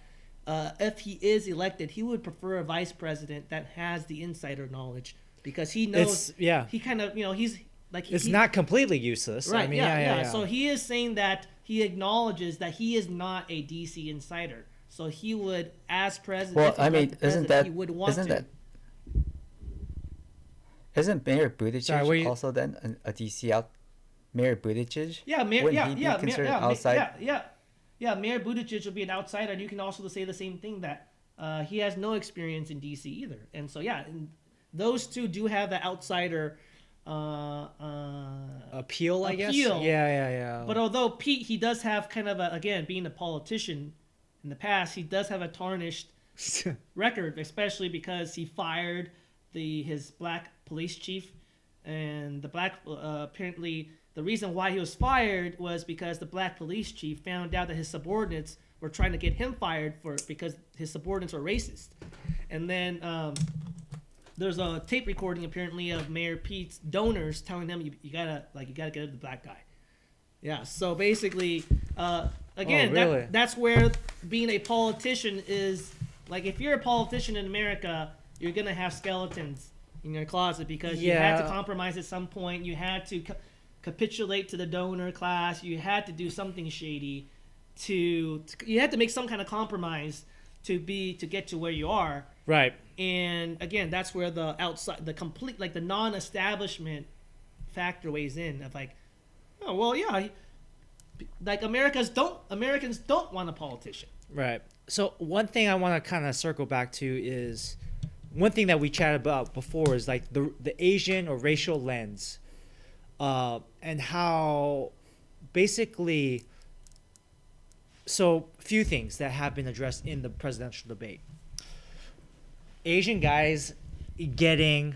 Speaker 2: if he is elected, he would prefer a vice president that has the insider knowledge, because he knows. He kind of he's like
Speaker 1: It's not completely useless.
Speaker 2: right.
Speaker 1: I mean,
Speaker 2: yeah.
Speaker 1: yeah.
Speaker 2: So he is saying that he acknowledges that he is not a DC insider. So he would, as president,
Speaker 3: Well,
Speaker 2: if he
Speaker 3: I mean,
Speaker 2: elected president,
Speaker 3: isn't that
Speaker 2: he would want
Speaker 3: isn't
Speaker 2: to.
Speaker 3: that isn't Mayor Buttigieg
Speaker 1: Sorry, were you-
Speaker 3: also then a DC out? Mayor Buttigieg?
Speaker 2: Yeah,
Speaker 3: Wouldn't he be considered outside?
Speaker 2: Yeah, Mayor Buttigieg would be an outsider, and you can also say the same thing, that he has no experience in DC either. And so, and those two do have the outsider
Speaker 1: appeal, I guess.
Speaker 2: appeal.
Speaker 1: Yeah.
Speaker 2: But although Pete, he does have kind of again, being a politician in the past, he does have a tarnished record, especially because he fired his black police chief, and the black apparently the reason why he was fired was because the black police chief found out that his subordinates were trying to get him fired because his subordinates were racist, and then there's a tape recording apparently of Mayor Pete's donors telling them you gotta get rid of the black guy. Yeah, so basically, again,
Speaker 1: really?
Speaker 2: that's where being a politician is. Like, if you're a politician in America, you're gonna have skeletons in your closet because you had to compromise at some point. You had to capitulate to the donor class. You had to do something shady. You had to make some kind of compromise to get to where you are.
Speaker 1: Right.
Speaker 2: And again, that's where the outside, the complete, like the non-establishment factor weighs in. Of like, oh well, yeah, like Americans don't want a politician.
Speaker 1: Right. So one thing I want to kind of circle back to is one thing that we chatted about before is like the Asian or racial lens, and how basically. So few things that have been addressed in the presidential debate. Asian guys getting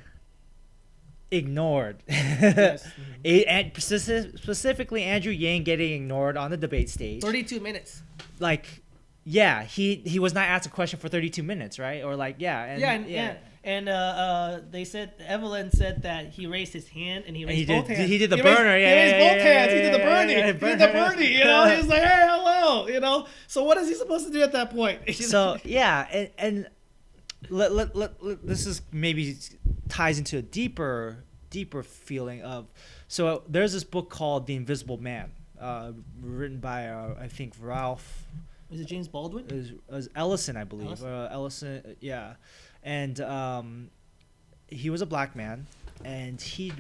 Speaker 1: ignored.
Speaker 2: Yes.
Speaker 1: And specifically Andrew Yang getting ignored on the debate stage.
Speaker 2: 32 minutes.
Speaker 1: Like, yeah, he was not asked a question for 32 minutes, right? Or like, yeah.
Speaker 2: And they said, Evelyn said that he raised his hand and he raised both hands.
Speaker 1: He did the burner.
Speaker 2: He raised both hands. He did the Bernie. He did the Bernie. You know, he's like, hey, hello. You know, so what is he supposed to do at that point?
Speaker 1: So yeah, and this is maybe ties into a deeper feeling of. So there's this book called The Invisible Man, written by I think Ralph.
Speaker 2: Is it James Baldwin?
Speaker 1: It was Ellison, I believe. Ellison, yeah. And he was a black man, and he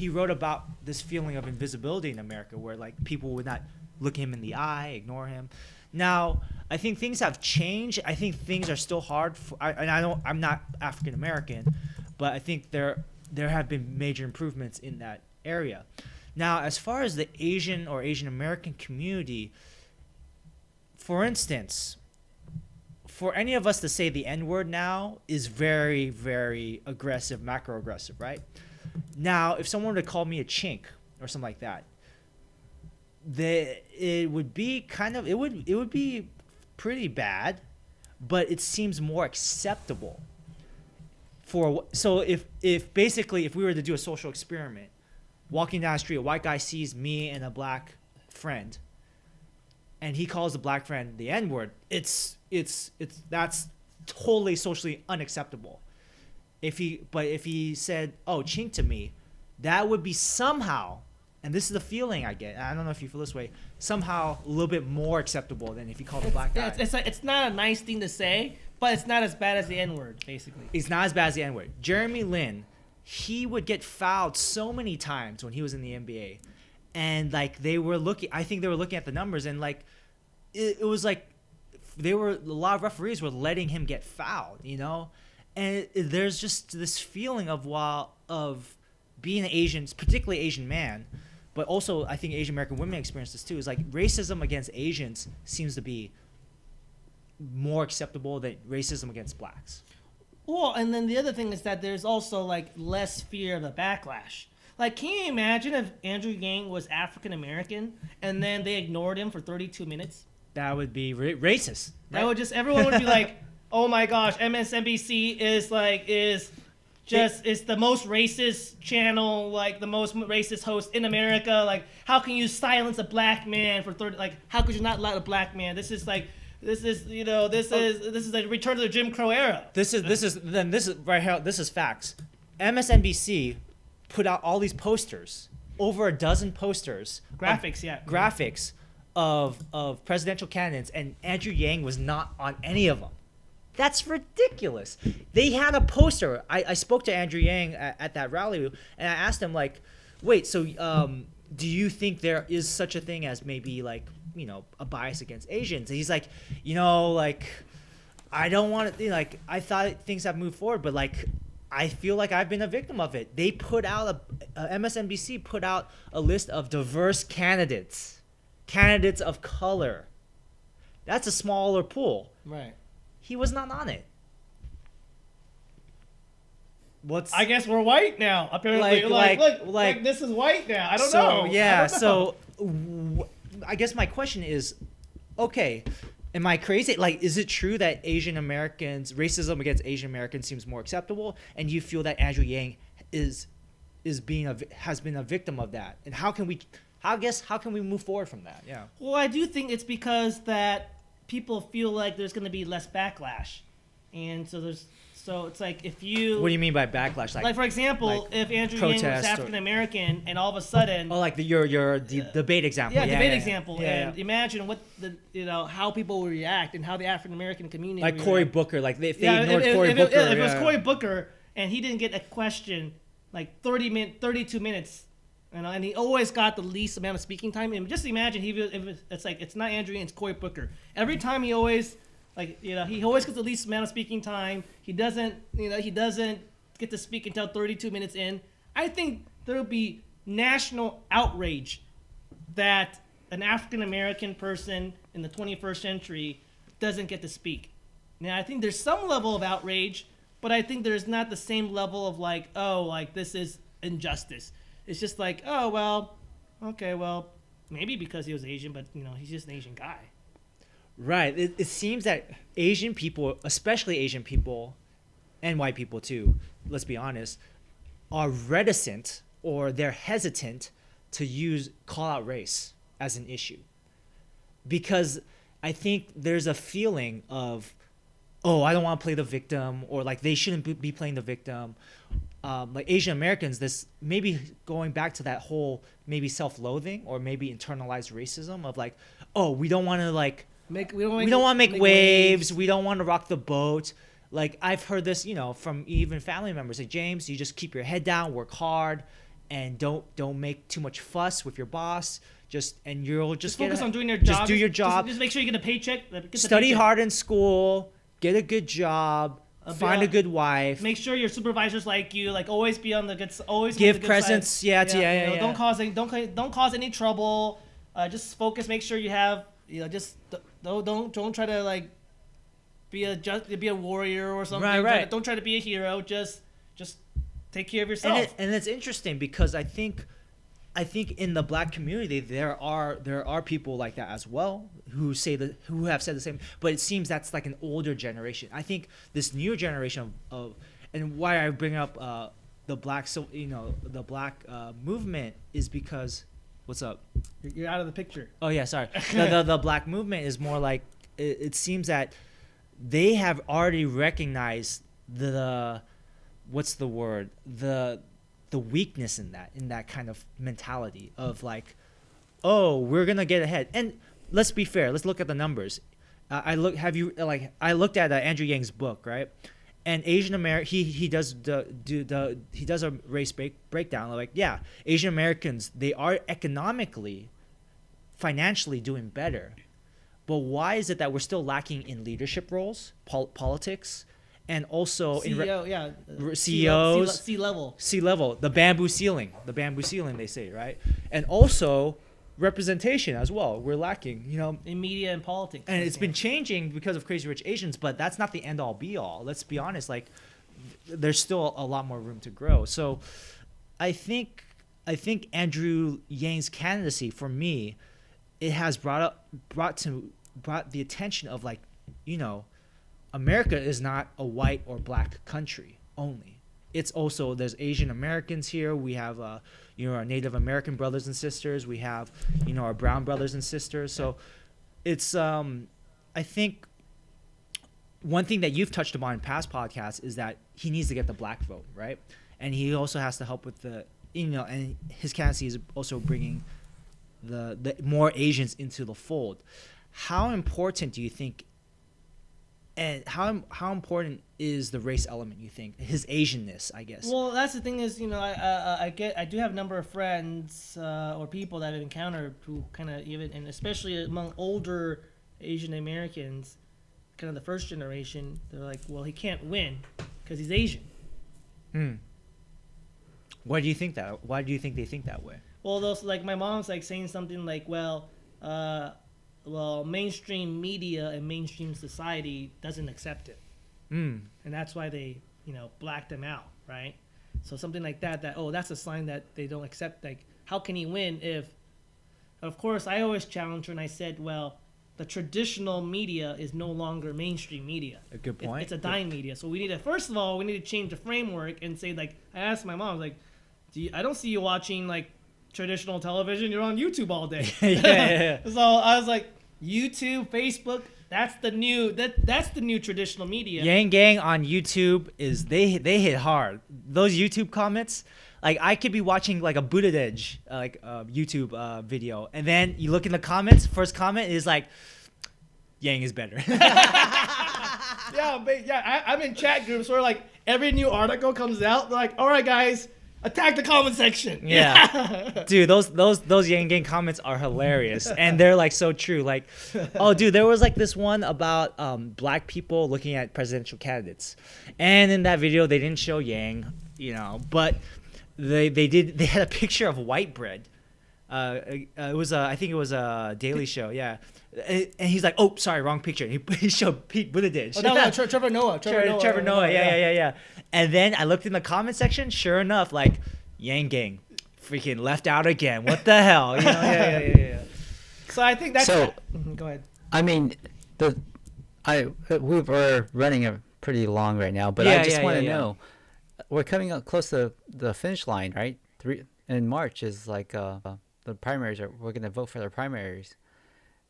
Speaker 1: wrote about this feeling of invisibility in America, where like people would not look him in the eye, ignore him. Now, I think things have changed. I think things are still hard. I'm not African American, but I think there have been major improvements in that area. Now, as far as the Asian or Asian American community, for instance, for any of us to say the N-word now is very, very aggressive, macro-aggressive, right? Now, if someone were to call me a chink or something like that, it would be pretty bad, but it seems more acceptable. So if we were to do a social experiment, walking down the street, a white guy sees me and a black friend, and he calls the black friend the N-word, that's totally socially unacceptable. If he said, "Oh, chink" to me, that would be somehow, and this is the feeling I get. I don't know if you feel this way. Somehow a little bit more acceptable than if you called a black guy.
Speaker 2: It's not a nice thing to say, but it's not as bad as the N-word, basically.
Speaker 1: It's not as bad as the N-word. Jeremy Lin, he would get fouled so many times when he was in the NBA. And like I think they were looking at the numbers, and like it was like a lot of referees were letting him get fouled, you know? And there's just this feeling of being an Asian, particularly Asian man, but also I think Asian American women experience this too, is like racism against Asians seems to be more acceptable than racism against blacks.
Speaker 2: Well, and then the other thing is that there's also like less fear of the backlash. Like, can you imagine if Andrew Yang was African American and then they ignored him for 32 minutes?
Speaker 1: That would be racist. Right?
Speaker 2: That would everyone would be like, oh my gosh, MSNBC is the most racist channel, like the most racist host in America. Like, how can you silence a black man for 30? Like, how could you not let a black man? This is like the return to the Jim Crow era. This
Speaker 1: is facts. MSNBC put out all these posters, over a dozen posters, graphics of presidential candidates, and Andrew Yang was not on any of them. That's ridiculous. They had a poster. I spoke to Andrew Yang at that rally, and I asked him, like, wait, so do you think there is such a thing as maybe, like, you know, a bias against Asians? And he's like, you know, like, I don't want to, like, I thought things have moved forward, but, like, I feel like I've been a victim of it. They put out MSNBC put out a list of diverse candidates of color. That's a smaller pool.
Speaker 2: Right.
Speaker 1: he was not on it. What's
Speaker 2: I guess we're white now. Apparently, like this is white now. I don't know.
Speaker 1: Yeah,
Speaker 2: I don't know.
Speaker 1: I guess my question is, okay, am I crazy? Like, is it true that Asian Americans, racism against Asian Americans seems more acceptable, and you feel that Andrew Yang has been a victim of that? And how can we move forward from that? Yeah.
Speaker 2: Well, I do think it's because that people feel like there's going to be less backlash, and so it's like if you.
Speaker 1: What do you mean by backlash?
Speaker 2: Like for example, if Andrew Yang was
Speaker 1: protest
Speaker 2: African American and all of a sudden.
Speaker 1: Oh, like your debate example.
Speaker 2: Yeah, debate example,
Speaker 1: Yeah.
Speaker 2: and imagine what how people will react and how the African American community.
Speaker 1: Like
Speaker 2: would
Speaker 1: Cory
Speaker 2: react.
Speaker 1: Booker, like if they ignored Cory Booker.
Speaker 2: If it was Cory Booker and he didn't get a question like 32 minutes. And he always got the least amount of speaking time. And just imagine it's not Andrew Yang, it's Cory Booker. Every time he always he always gets the least amount of speaking time. He doesn't get to speak until 32 minutes in. I think there will be national outrage that an African American person in the 21st century doesn't get to speak. Now I think there's some level of outrage, but I think there's not the same level of this is injustice. It's just like, oh, well, okay, well, maybe because he was Asian, but, he's just an Asian guy.
Speaker 1: Right. It seems that Asian people, especially Asian people, and white people too, let's be honest, are reticent or they're hesitant to call out race as an issue. Because I think there's a feeling of, oh, I don't want to play the victim, or like they shouldn't be playing the victim. Like Asian Americans, this maybe going back to that whole maybe self-loathing or maybe internalized racism of like, oh, we don't want to we don't want to make waves. We don't want to rock the boat. Like I've heard this, from even family members. Like James, you just keep your head down, work hard, and don't make too much fuss with your boss. You'll just
Speaker 2: focus on doing your job.
Speaker 1: Just do your job.
Speaker 2: Just make sure you get a paycheck.
Speaker 1: Study hard in school. Get a good job. Find a good wife.
Speaker 2: Make sure your supervisors like you. Like always be on the good. Always
Speaker 1: give
Speaker 2: on the good
Speaker 1: presents.
Speaker 2: Side.
Speaker 1: Yeah.
Speaker 2: Don't cause any trouble. Just focus. Make sure you have. Just don't try to be a warrior or something.
Speaker 1: Right.
Speaker 2: Don't try to be a hero. Just take care of yourself.
Speaker 1: And it's interesting because I think in the black community there are people like that as well who have said the same, but it seems that's like an older generation. I think this newer generation of and why I bring up the black movement is because what's up?
Speaker 2: You're out of the picture.
Speaker 1: Oh yeah, sorry. the black movement is more like it seems that they have already recognized the what's the word the weakness in that kind of mentality of like, oh, we're gonna get ahead. And let's be fair. Let's look at the numbers. I looked at Andrew Yang's book, right? And Asian American, he does a race breakdown. Like, yeah, Asian Americans, they are economically, financially doing better, but why is it that we're still lacking in leadership roles, politics? And also CEOs, C-level, the bamboo ceiling, they say, right? And also representation as well. We're lacking,
Speaker 2: in media and politics.
Speaker 1: And it's been changing because of Crazy Rich Asians, but that's not the end all be all. Let's be honest, there's still a lot more room to grow. So I think Andrew Yang's candidacy for me, it has brought the attention of America is not a white or black country only. It's also, there's Asian Americans here. We have, our Native American brothers and sisters. We have, our brown brothers and sisters. So it's, I think one thing that you've touched upon in past podcasts is that he needs to get the black vote, right? And he also has to help with and his candidacy is also bringing the more Asians into the fold. How important do you think and how important is the race element, you think? His Asianness, I guess.
Speaker 2: Well, that's the thing is, I do have a number of friends or people that I've encountered who kind of even, and especially among older Asian Americans, kind of the first generation, they're like, well, he can't win because he's Asian.
Speaker 1: Why do you think that? Why do you think they think that way?
Speaker 2: Well, those my mom's saying something like, well, well, mainstream media and mainstream society doesn't accept it,
Speaker 1: Mm.
Speaker 2: and that's why they, blacked him out, right? So something like that, that's a sign that they don't accept. Like, how can he win if? Of course, I always challenge her, and I said, well, the traditional media is no longer mainstream media.
Speaker 1: A good point.
Speaker 2: It's a dying media. So we need to, first of all, we need to change the framework and say, like, I asked my mom, I was like, I don't see you watching, like, traditional television. You're on YouTube all day.
Speaker 1: Yeah.
Speaker 2: So I was like, YouTube, Facebook, that's the new traditional media.
Speaker 1: Yang Gang on YouTube they hit hard. Those YouTube comments, like I could be watching like a Buttigieg YouTube video, and then you look in the comments. First comment is like, Yang is better.
Speaker 2: I'm in chat groups where like every new article comes out. They're like, all right, guys, attack the comment section.
Speaker 1: Yeah. Dude, those Yang Gang comments are hilarious, and they're like so true. Like, oh dude, there was like this one about black people looking at presidential candidates, and in that video they didn't show Yang, but they had a picture of white bread. It was I think it was a Daily Show, yeah. And he's like, oh, sorry, wrong picture. He showed Pete Buttigieg.
Speaker 2: Oh, no, Trevor Noah.
Speaker 1: Trevor Noah, yeah. And then I looked in the comment section. Sure enough, like, Yang Gang, freaking left out again. What the hell? Yeah.
Speaker 2: So I think that's.
Speaker 3: So,
Speaker 2: go ahead.
Speaker 3: I mean, we're running a pretty long right now, but I just want to know, we're coming up close to the finish line, right? In March is like the primaries. We're going to vote for the primaries.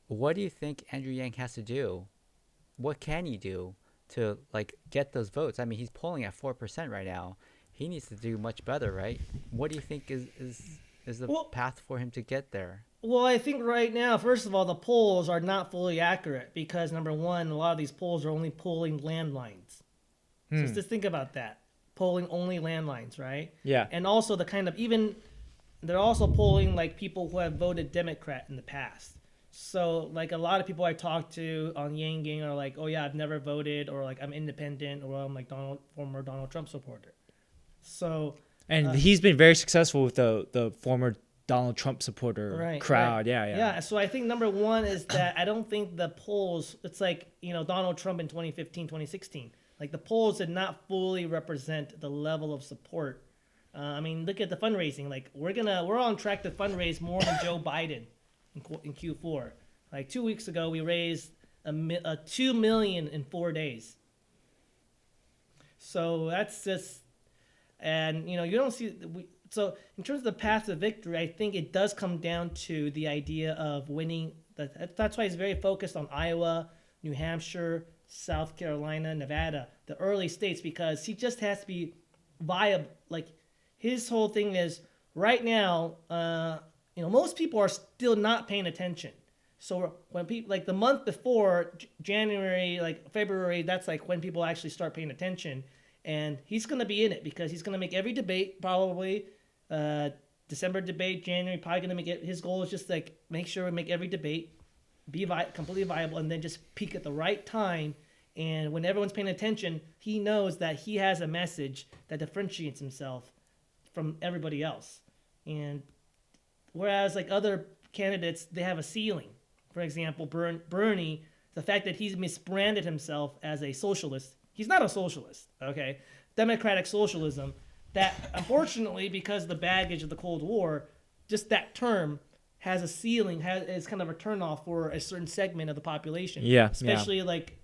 Speaker 3: What do you think Andrew Yang has to do? What can he do to like get those votes? I mean, he's polling at 4% right now. He needs to do much better, right? What do you think is the path for him to get there?
Speaker 2: Well, I think right now, first of all, the polls are not fully accurate because number one, a lot of these polls are only polling landlines. So just think about that. Polling only landlines, right?
Speaker 1: Yeah.
Speaker 2: And also they're also polling like people who have voted Democrat in the past. So like a lot of people I talk to on Yang Gang are like, oh yeah, I've never voted, or like I'm independent, or I'm like former Donald Trump supporter. So
Speaker 1: and he's been very successful with the former Donald Trump supporter crowd. Right. Yeah.
Speaker 2: So I think number one is that I don't think the polls, it's like, Donald Trump in 2015, 2016. Like the polls did not fully represent the level of support. I mean, look at the fundraising. Like we're on track to fundraise more than Joe Biden in Q4. Like 2 weeks ago, we raised a $2 million in 4 days. So that's just, and you don't see. So in terms of the path to victory, I think it does come down to the idea of winning. That's why he's very focused on Iowa, New Hampshire, South Carolina, Nevada, the early states, because he just has to be viable. Like his whole thing is right now, most people are still not paying attention. So when people, like the month before January, like February, that's like when people actually start paying attention. And he's going to be in it because he's going to make every debate probably, December debate, January, probably going to make it. His goal is just like make sure we make every debate be completely viable, and then just peak at the right time. And when everyone's paying attention, he knows that he has a message that differentiates himself from everybody else. And whereas like other candidates, they have a ceiling. For example, Bernie, the fact that he's misbranded himself as a socialist. He's not a socialist, okay? Democratic socialism. That, unfortunately, because of the baggage of the Cold War, just that term has a ceiling, is kind of a turnoff for a certain segment of the population.
Speaker 1: Yeah.
Speaker 2: Especially like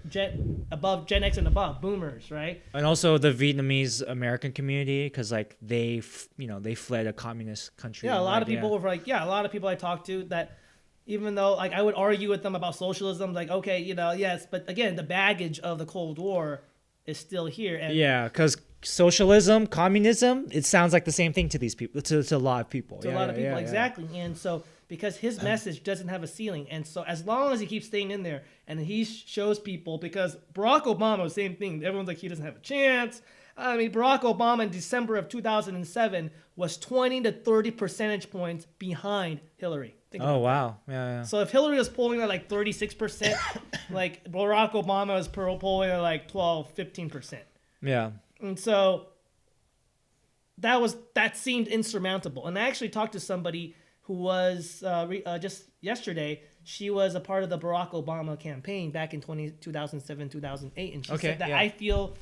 Speaker 2: Gen X and above, boomers, right?
Speaker 1: And also the Vietnamese American community, because like they fled a communist country.
Speaker 2: Yeah, a lot of people were like, a lot of people I talked to that, even though like I would argue with them about socialism, like okay, yes, but again, the baggage of the Cold War is still here. And
Speaker 1: yeah, because socialism, communism, it sounds like the same thing to these people, to a lot of people.
Speaker 2: To a lot of people, exactly. And so because his message doesn't have a ceiling, and so as long as he keeps staying in there and he shows people, because Barack Obama, same thing. Everyone's like, he doesn't have a chance. I mean, Barack Obama in December of 2007 was 20 to 30 percentage points behind Hillary.
Speaker 1: Oh, wow. Yeah.
Speaker 2: So if Hillary was polling at like 36%, like Barack Obama was polling at like 12, 15%.
Speaker 1: Yeah.
Speaker 2: And so that seemed insurmountable. And I actually talked to somebody who was just yesterday, she was a part of the Barack Obama campaign back in 2007, 2008. And she
Speaker 1: Okay,
Speaker 2: said that
Speaker 1: yeah.
Speaker 2: I feel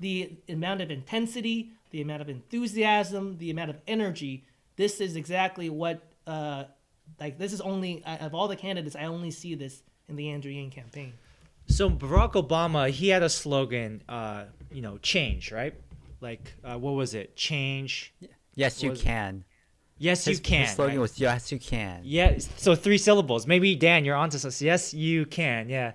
Speaker 2: the amount of intensity, the amount of enthusiasm, the amount of energy, this is exactly what, this is only, of all the candidates, I only see this in the Andrew Yang campaign.
Speaker 1: So Barack Obama, he had a slogan, change, right? Like, what was it? Change.
Speaker 3: Yes, you
Speaker 1: Was-
Speaker 3: can.
Speaker 1: Yes, you
Speaker 3: His
Speaker 1: can.
Speaker 3: slogan
Speaker 1: right?
Speaker 3: was yes, you can.
Speaker 1: Yeah. So 3 syllables. Maybe Dan, you're onto something. Yes, you can. Yeah.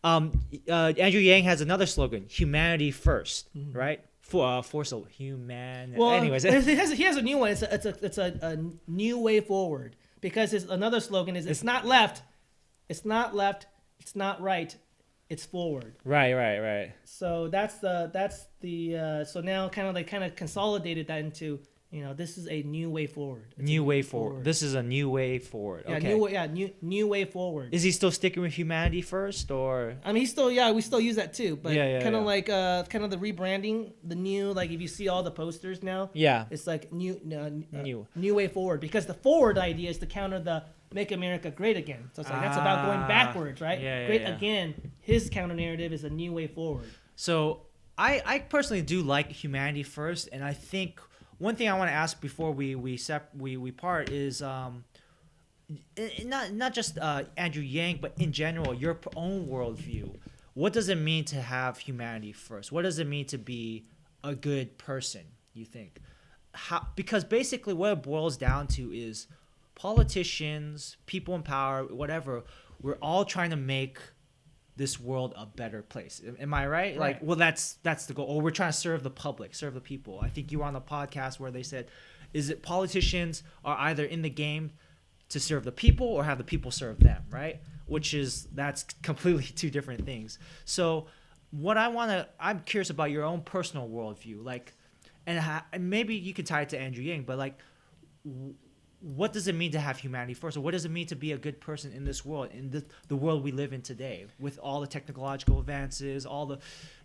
Speaker 1: Andrew Yang has another slogan: humanity first. Right? 4 syllables. Human.
Speaker 2: Well,
Speaker 1: Anyways.
Speaker 2: he has a new one. It's a new way forward, because his another slogan is it's not left, it's not right, it's forward.
Speaker 1: Right.
Speaker 2: So that's the so now kind of consolidated that into, this is a new way forward. It's a
Speaker 1: New way forward. This is a new way forward.
Speaker 2: Yeah,
Speaker 1: Okay.
Speaker 2: new way forward.
Speaker 1: Is he still sticking with humanity first, or?
Speaker 2: I mean, we still use that too, but kind of like kind of the rebranding, the new, like if you see all the posters now,
Speaker 1: Yeah.
Speaker 2: it's like new
Speaker 1: New.
Speaker 2: way forward, because the forward idea is to counter the Make America Great Again. So it's like that's about going backwards, right?
Speaker 1: Yeah,
Speaker 2: Great
Speaker 1: yeah.
Speaker 2: again. His counter narrative is a new way forward.
Speaker 1: So I personally do like humanity first, and I think one thing I want to ask before we part is not just Andrew Yang, but in general your own worldview. What does it mean to have humanity first? What does it mean to be a good person? You think? Because basically what it boils down to is politicians, people in power, whatever. We're all trying to make this world a better place. Am I right? Like, well, that's the goal. Or we're trying to serve the public, serve the people. I think you were on the podcast where they said, is it politicians are either in the game to serve the people or have the people serve them, right? That's completely 2 different things. So I'm curious about your own personal worldview. Like, and maybe you could tie it to Andrew Yang, but like, what does it mean to have humanity first, or what does it mean to be a good person in this world, in the world we live in today, with all the technological advances, all the,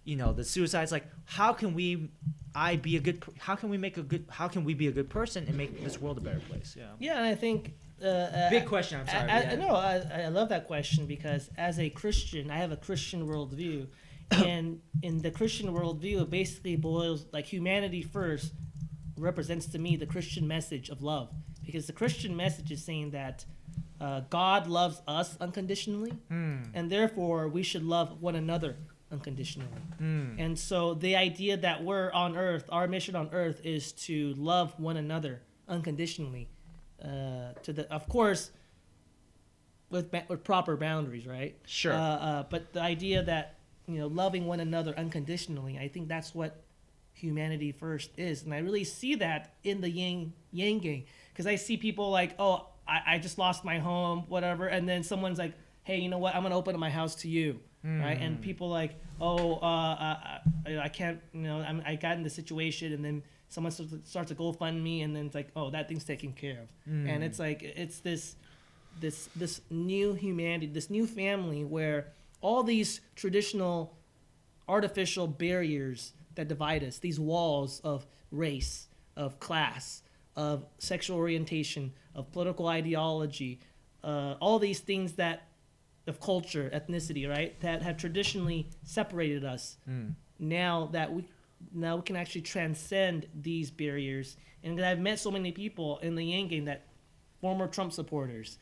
Speaker 1: the suicides? Like, how can we be a good person and make this world a better place?
Speaker 2: Yeah, and I think
Speaker 1: Big question. I'm sorry.
Speaker 2: No, I love that question, because as a Christian, I have a Christian worldview, and in the Christian worldview, it basically boils like humanity first represents to me the Christian message of love, because the Christian message is saying that God loves us unconditionally, and therefore we should love one another unconditionally. And so the idea that we're on earth, our mission on earth is to love one another unconditionally, of course, with proper boundaries, right?
Speaker 1: Sure.
Speaker 2: But the idea that, loving one another unconditionally, I think that's what humanity first is. And I really see that in the Yang gang, because I see people like, oh, I just lost my home, whatever, and then someone's like, hey, you know what, I'm gonna open up my house to you, right? And people like, oh, I can't, I got in the situation, and then someone starts a GoFundMe, and then it's like, oh, that thing's taken care of. And it's like, it's this new humanity, this new family, where all these traditional artificial barriers that divide us, these walls of race, of class, of sexual orientation, of political ideology, all these things of culture, ethnicity, right, that have traditionally separated us. Now we can actually transcend these barriers. And I've met so many people in the Yang game, that former Trump supporters,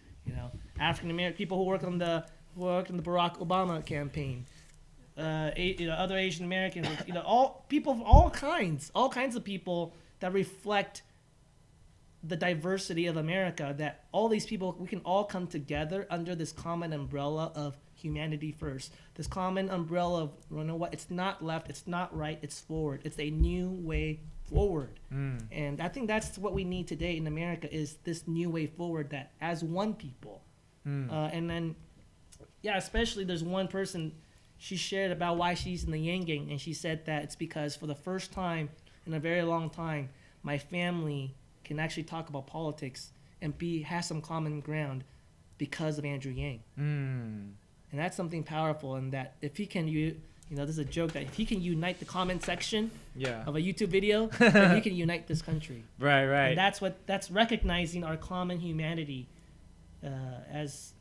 Speaker 2: African American people who worked in the Barack Obama campaign, other Asian Americans, all people of all kinds of people that reflect the diversity of America, that all these people, we can all come together under this common umbrella of humanity first, this common umbrella of, it's not left, it's not right, it's forward, it's a new way forward. And I think that's what we need today in America, is this new way forward, that as one people. And then, especially there's one person, she shared about why she's in the Yang gang, and she said that it's because for the first time in a very long time, my family can actually talk about politics and have some common ground because of Andrew Yang. And that's something powerful, and that if he can This is a joke that if he can unite the comment section
Speaker 1: Yeah.
Speaker 2: of a YouTube video, then he can unite this country.
Speaker 1: Right.
Speaker 2: And that's recognizing our common humanity as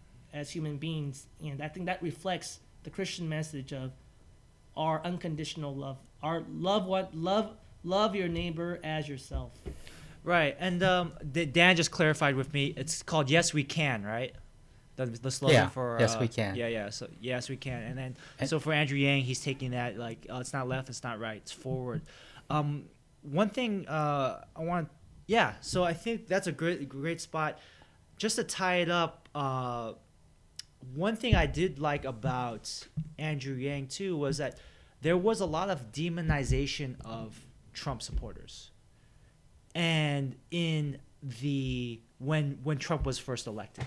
Speaker 2: human beings, and I think that reflects the Christian message of our unconditional love. Our love your neighbor as yourself.
Speaker 1: Right. And Dan just clarified with me. It's called Yes We Can, right? The slogan
Speaker 3: Yeah,
Speaker 1: for
Speaker 3: Yes We Can.
Speaker 1: Yeah. So yes we can. And then so for Andrew Yang, he's taking that like it's not left, it's not right, it's forward. One thing I want. Yeah. So I think that's a great spot. Just to tie it up. One thing I did like about Andrew Yang too was that there was a lot of demonization of Trump supporters, and in the when Trump was first elected,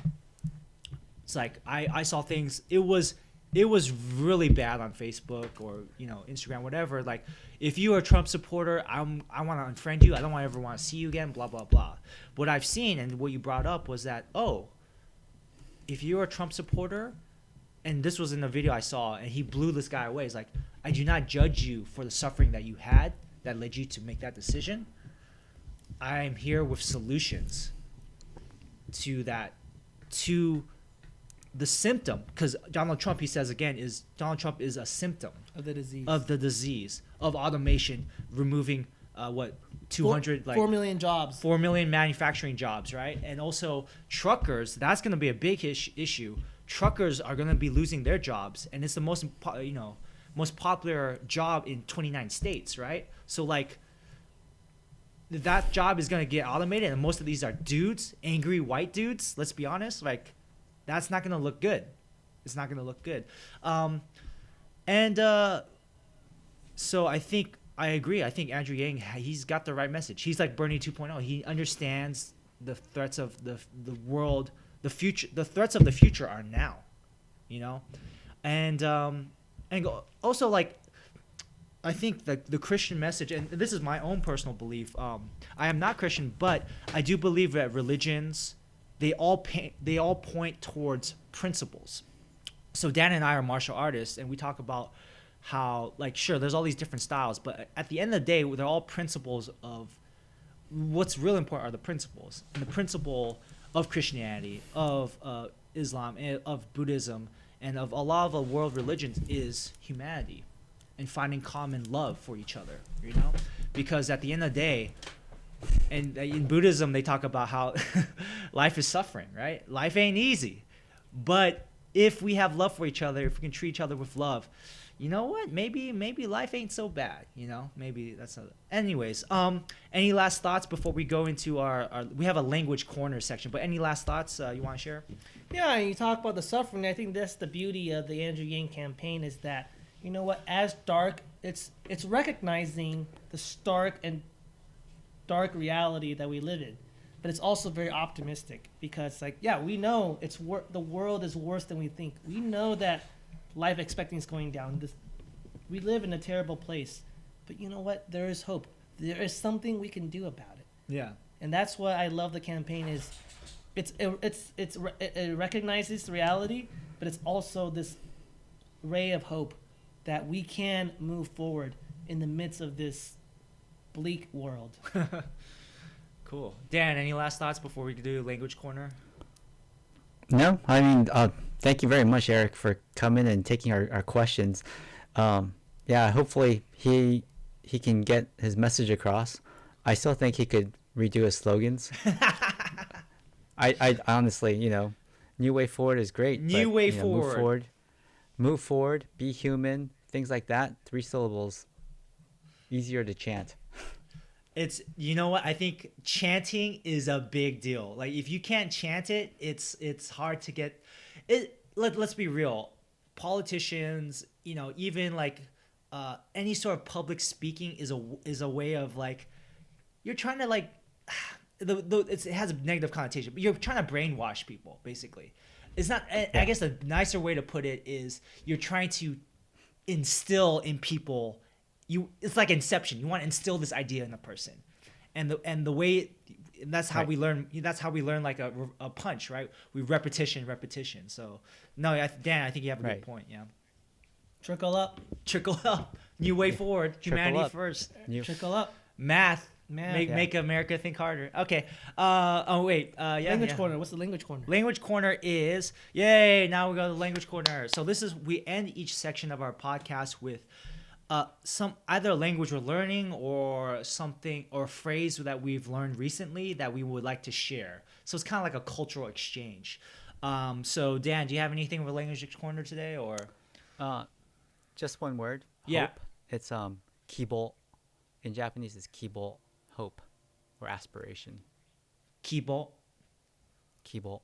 Speaker 1: it's like I saw things. It was really bad on Facebook or Instagram, whatever. Like if you are a Trump supporter, I want to unfriend you. I don't ever want to see you again. Blah blah blah. What I've seen and what you brought up was that if you're a Trump supporter, and this was in the video I saw, and he blew this guy away. He's like, I do not judge you for the suffering that you had that led you to make that decision. I am here with solutions to the symptom, because Donald Trump, he says again, Donald Trump is a symptom
Speaker 2: Of the
Speaker 1: disease of automation, removing 200
Speaker 2: 4 million jobs.
Speaker 1: 4 million manufacturing jobs, right? And also truckers, that's going to be a big issue. Truckers are going to be losing their jobs, and it's the most popular job in 29 states, right? So like that job is going to get automated, and most of these are dudes, angry white dudes, let's be honest. Like that's not going to look good. It's not going to look good. So I agree. I think Andrew Yang, he's got the right message. He's like Bernie 2.0. He understands the threats of the world, the future. The threats of the future are now, and also like I think the Christian message, and this is my own personal belief. I am not Christian, but I do believe that religions they all point towards principles. So Dan and I are martial artists, and we talk about how, like, sure, there's all these different styles, but at the end of the day, they're all principles of what's really important are the principles. And the principle of Christianity, of Islam, and of Buddhism, and of a lot of the world religions is humanity and finding common love for each other, Because at the end of the day, and in Buddhism, they talk about how life is suffering, right? Life ain't easy. But if we have love for each other, if we can treat each other with love, you know what? Maybe life ain't so bad, Maybe that's not. Anyways, any last thoughts before we go into our we have a language corner section, but any last thoughts you want to share?
Speaker 2: Yeah, you talk about the suffering. I think that's the beauty of the Andrew Yang campaign is that, as dark, it's recognizing the stark and dark reality that we live in, but it's also very optimistic because, we know the world is worse than we think. We know that life expectancy is going down. We live in a terrible place, but you know what? There is hope. There is something we can do about it.
Speaker 1: Yeah,
Speaker 2: and that's what I love. The campaign is, it recognizes reality, but it's also this ray of hope that we can move forward in the midst of this bleak world.
Speaker 1: Cool. Dan, any last thoughts before we do language corner?
Speaker 3: No, I mean, thank you very much, Eric, for coming and taking our questions. Hopefully he can get his message across. I still think he could redo his slogans. I honestly, new way forward is great.
Speaker 1: New way forward.
Speaker 3: Move forward, be human, things like that. 3 syllables. Easier to chant.
Speaker 1: It's, what? I think chanting is a big deal. Like, if you can't chant it, it's hard to get it. Let's be real. Politicians, even like any sort of public speaking is a way of like, you're trying to like, it has a negative connotation, but you're trying to brainwash people, basically. It's not, I guess a nicer way to put it is you're trying to instill in people, it's like Inception. You want to instill this idea in a person, and the way that's how we learn. That's how we learn like a punch, right? We repetition. So no, Dan, I think you have a good point. Yeah.
Speaker 2: Trickle up.
Speaker 1: Trickle up. New way forward.
Speaker 3: Trickle
Speaker 1: Humanity
Speaker 3: up.
Speaker 1: first.
Speaker 3: New-
Speaker 2: Trickle up.
Speaker 1: Math.
Speaker 2: Man.
Speaker 1: Make America think harder. Okay. Wait. Yeah.
Speaker 2: Language
Speaker 1: yeah.
Speaker 2: corner. What's the language corner?
Speaker 1: Language corner is yay! Now we go to the language corner. So this is we end each section of our podcast with some either a language we're learning or something or a phrase that we've learned recently that we would like to share. So it's kind of like a cultural exchange. So Dan, do you have anything with language corner today or?
Speaker 3: Just one word.
Speaker 1: Yeah.
Speaker 3: Hope. It's kibo. In Japanese, it's kibo, hope, or aspiration.
Speaker 1: Kibo.
Speaker 3: Kibo.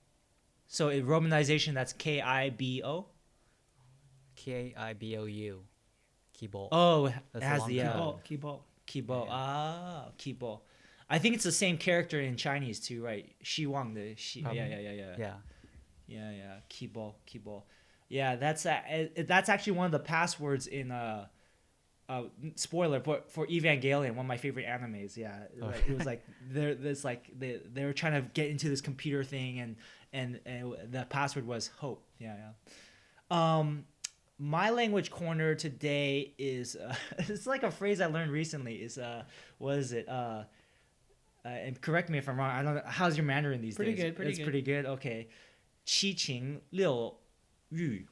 Speaker 1: So in romanization, that's Kibo.
Speaker 3: Kibou. Kibo.
Speaker 1: Oh, it
Speaker 3: That's
Speaker 1: has
Speaker 3: a
Speaker 1: the
Speaker 3: long
Speaker 2: Kibo.
Speaker 1: Kibo.
Speaker 3: Yeah.
Speaker 1: Ah, Kibo. I think it's the same character in Chinese too, right? Shi Wang the Shi.
Speaker 3: Probably.
Speaker 1: Yeah.
Speaker 3: Yeah.
Speaker 1: Kibo. Yeah, that's actually one of the passwords in spoiler, but for Evangelion, one of my favorite animes. Yeah,
Speaker 3: Oh.
Speaker 1: like, it was like they were trying to get into this computer thing, and the password was hope. Yeah. My language corner today is it's like a phrase I learned recently. Is what is it? And correct me if I'm wrong. I don't know. How's your Mandarin these
Speaker 2: Pretty
Speaker 1: days?
Speaker 2: good, pretty
Speaker 1: it's
Speaker 2: good.
Speaker 1: pretty good. Okay. 七情六欲.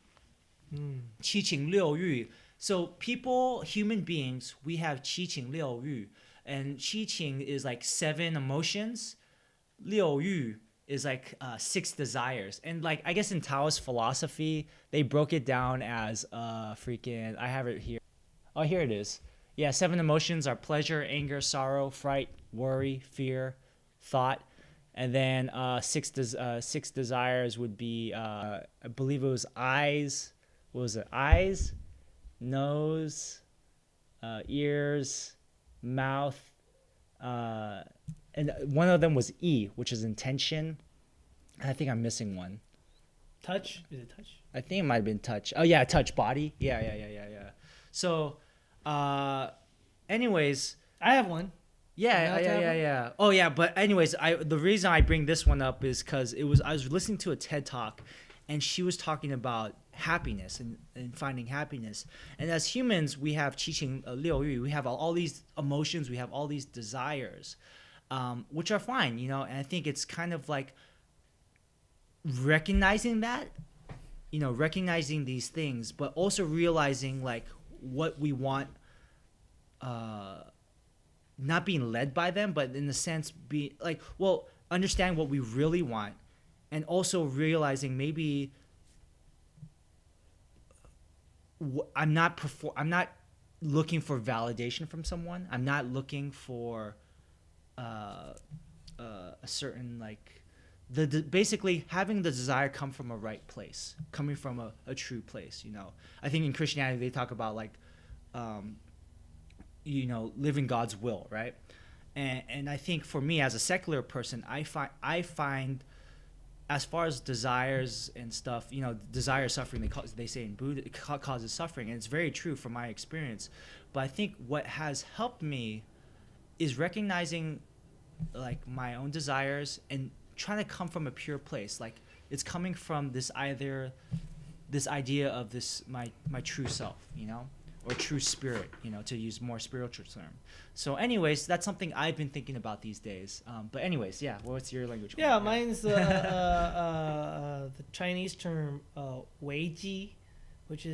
Speaker 1: 七情六欲. So people, human beings, we have 七情六欲. And 七情 is like 7 emotions. 六欲 is like 6 desires. And like, I guess in Taoist philosophy, they broke it down as freaking, I have it here. Oh, here it is. Yeah, 7 emotions are pleasure, anger, sorrow, fright, worry, fear, thought. And then 6 desires would be, I believe it was eyes. What was it? Eyes, nose, ears, mouth. And one of them was E, which is intention. I think I'm missing one.
Speaker 2: Touch. Is it touch?
Speaker 1: I think it might have been touch. Oh, yeah, touch, body. Yeah. So, anyways.
Speaker 2: I have one.
Speaker 1: Yeah. Oh yeah, but anyways, the reason I bring this one up is because I was listening to a TED talk, and she was talking about happiness and finding happiness. And as humans, we have 七情六欲. We have all these emotions, we have all these desires, which are fine, you know. And I think it's kind of like recognizing that, you know, recognizing these things, but also realizing like what we want. Not being led by them, but in the sense be like, well, understand what we really want, and also realizing maybe I'm not looking for validation from someone. I'm not looking for a certain like basically having the desire come from a right place, coming from a true place. You know, I think in Christianity they talk about like. You know, living God's will, right? And I think for me as a secular person, I find as far as desires and stuff, you know, desire suffering, they say in Buddha, it causes suffering, and it's very true from my experience. But I think what has helped me is recognizing like my own desires and trying to come from a pure place. Like it's coming from this idea of this my true self, you know, or true spirit, you know, to use more spiritual term. So anyways, that's something I've been thinking about these days. But anyways, yeah, what's your language?
Speaker 2: Yeah, mine's the Chinese term 危机, which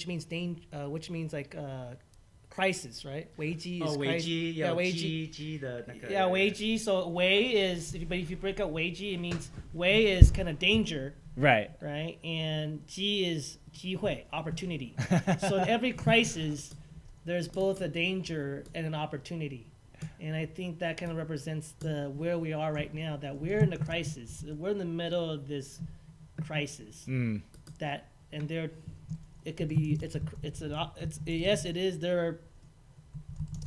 Speaker 2: means like crisis, right? 危机 is
Speaker 1: 危机,
Speaker 2: yeah, 危机. Yeah, 危机. So 危 is, but if you break up 危机, it means 危 is kind of danger.
Speaker 1: Right.
Speaker 2: Right, and 机 is 机会, opportunity. So in every crisis, there's both a danger and an opportunity, and I think that kind of represents where we are right now. That we're in a crisis. We're in the middle of this crisis. That and there, it could be. Yes, it is. There are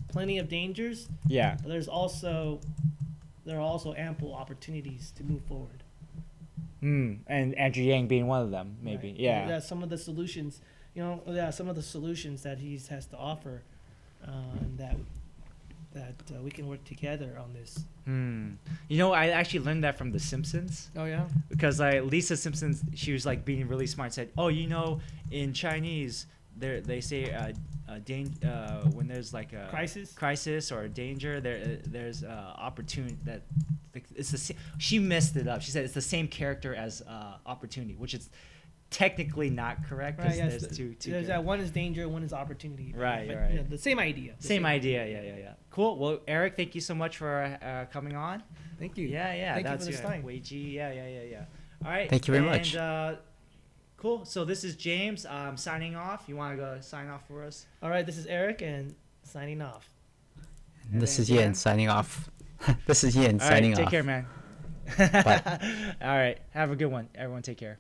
Speaker 2: plenty of dangers.
Speaker 1: Yeah.
Speaker 2: But there are also ample opportunities to move forward.
Speaker 1: And Andrew Yang being one of them, maybe.
Speaker 2: Right.
Speaker 1: Yeah.
Speaker 2: Some of the solutions, some of the solutions that he has to offer, and that that we can work together on this.
Speaker 1: You know, I actually learned that from The Simpsons.
Speaker 2: Oh yeah.
Speaker 1: Because like Lisa Simpson, she was like being really smart. Said, "Oh, you know, in Chinese, they say when there's like a crisis or a danger, there's opportunity that it's the same." She messed it up. She said it's the same character as opportunity, which is technically not correct.
Speaker 2: Right.
Speaker 1: There's
Speaker 2: Yes.
Speaker 1: two.
Speaker 2: There's that one is danger, one is opportunity.
Speaker 1: Right,
Speaker 2: But,
Speaker 1: right.
Speaker 2: yeah, the same idea.
Speaker 1: Same idea. Yeah. Cool. Well, Eric, thank you so much for coming on.
Speaker 2: Thank you.
Speaker 1: Yeah.
Speaker 2: Thank you
Speaker 1: That's
Speaker 2: for this
Speaker 1: good.
Speaker 2: time.
Speaker 1: Wei Ji. Yeah. All right.
Speaker 3: Thank you very much.
Speaker 1: Cool. So this is James. Signing off. You want to go sign off for us?
Speaker 2: All right. This is Eric and signing off.
Speaker 3: And this
Speaker 1: then
Speaker 3: is Yin
Speaker 1: Jen?
Speaker 3: signing off. This is Yin
Speaker 1: All right.
Speaker 3: signing
Speaker 1: Take
Speaker 3: off.
Speaker 1: care, man.
Speaker 3: Bye.
Speaker 1: All right. Have a good one. Everyone, take care.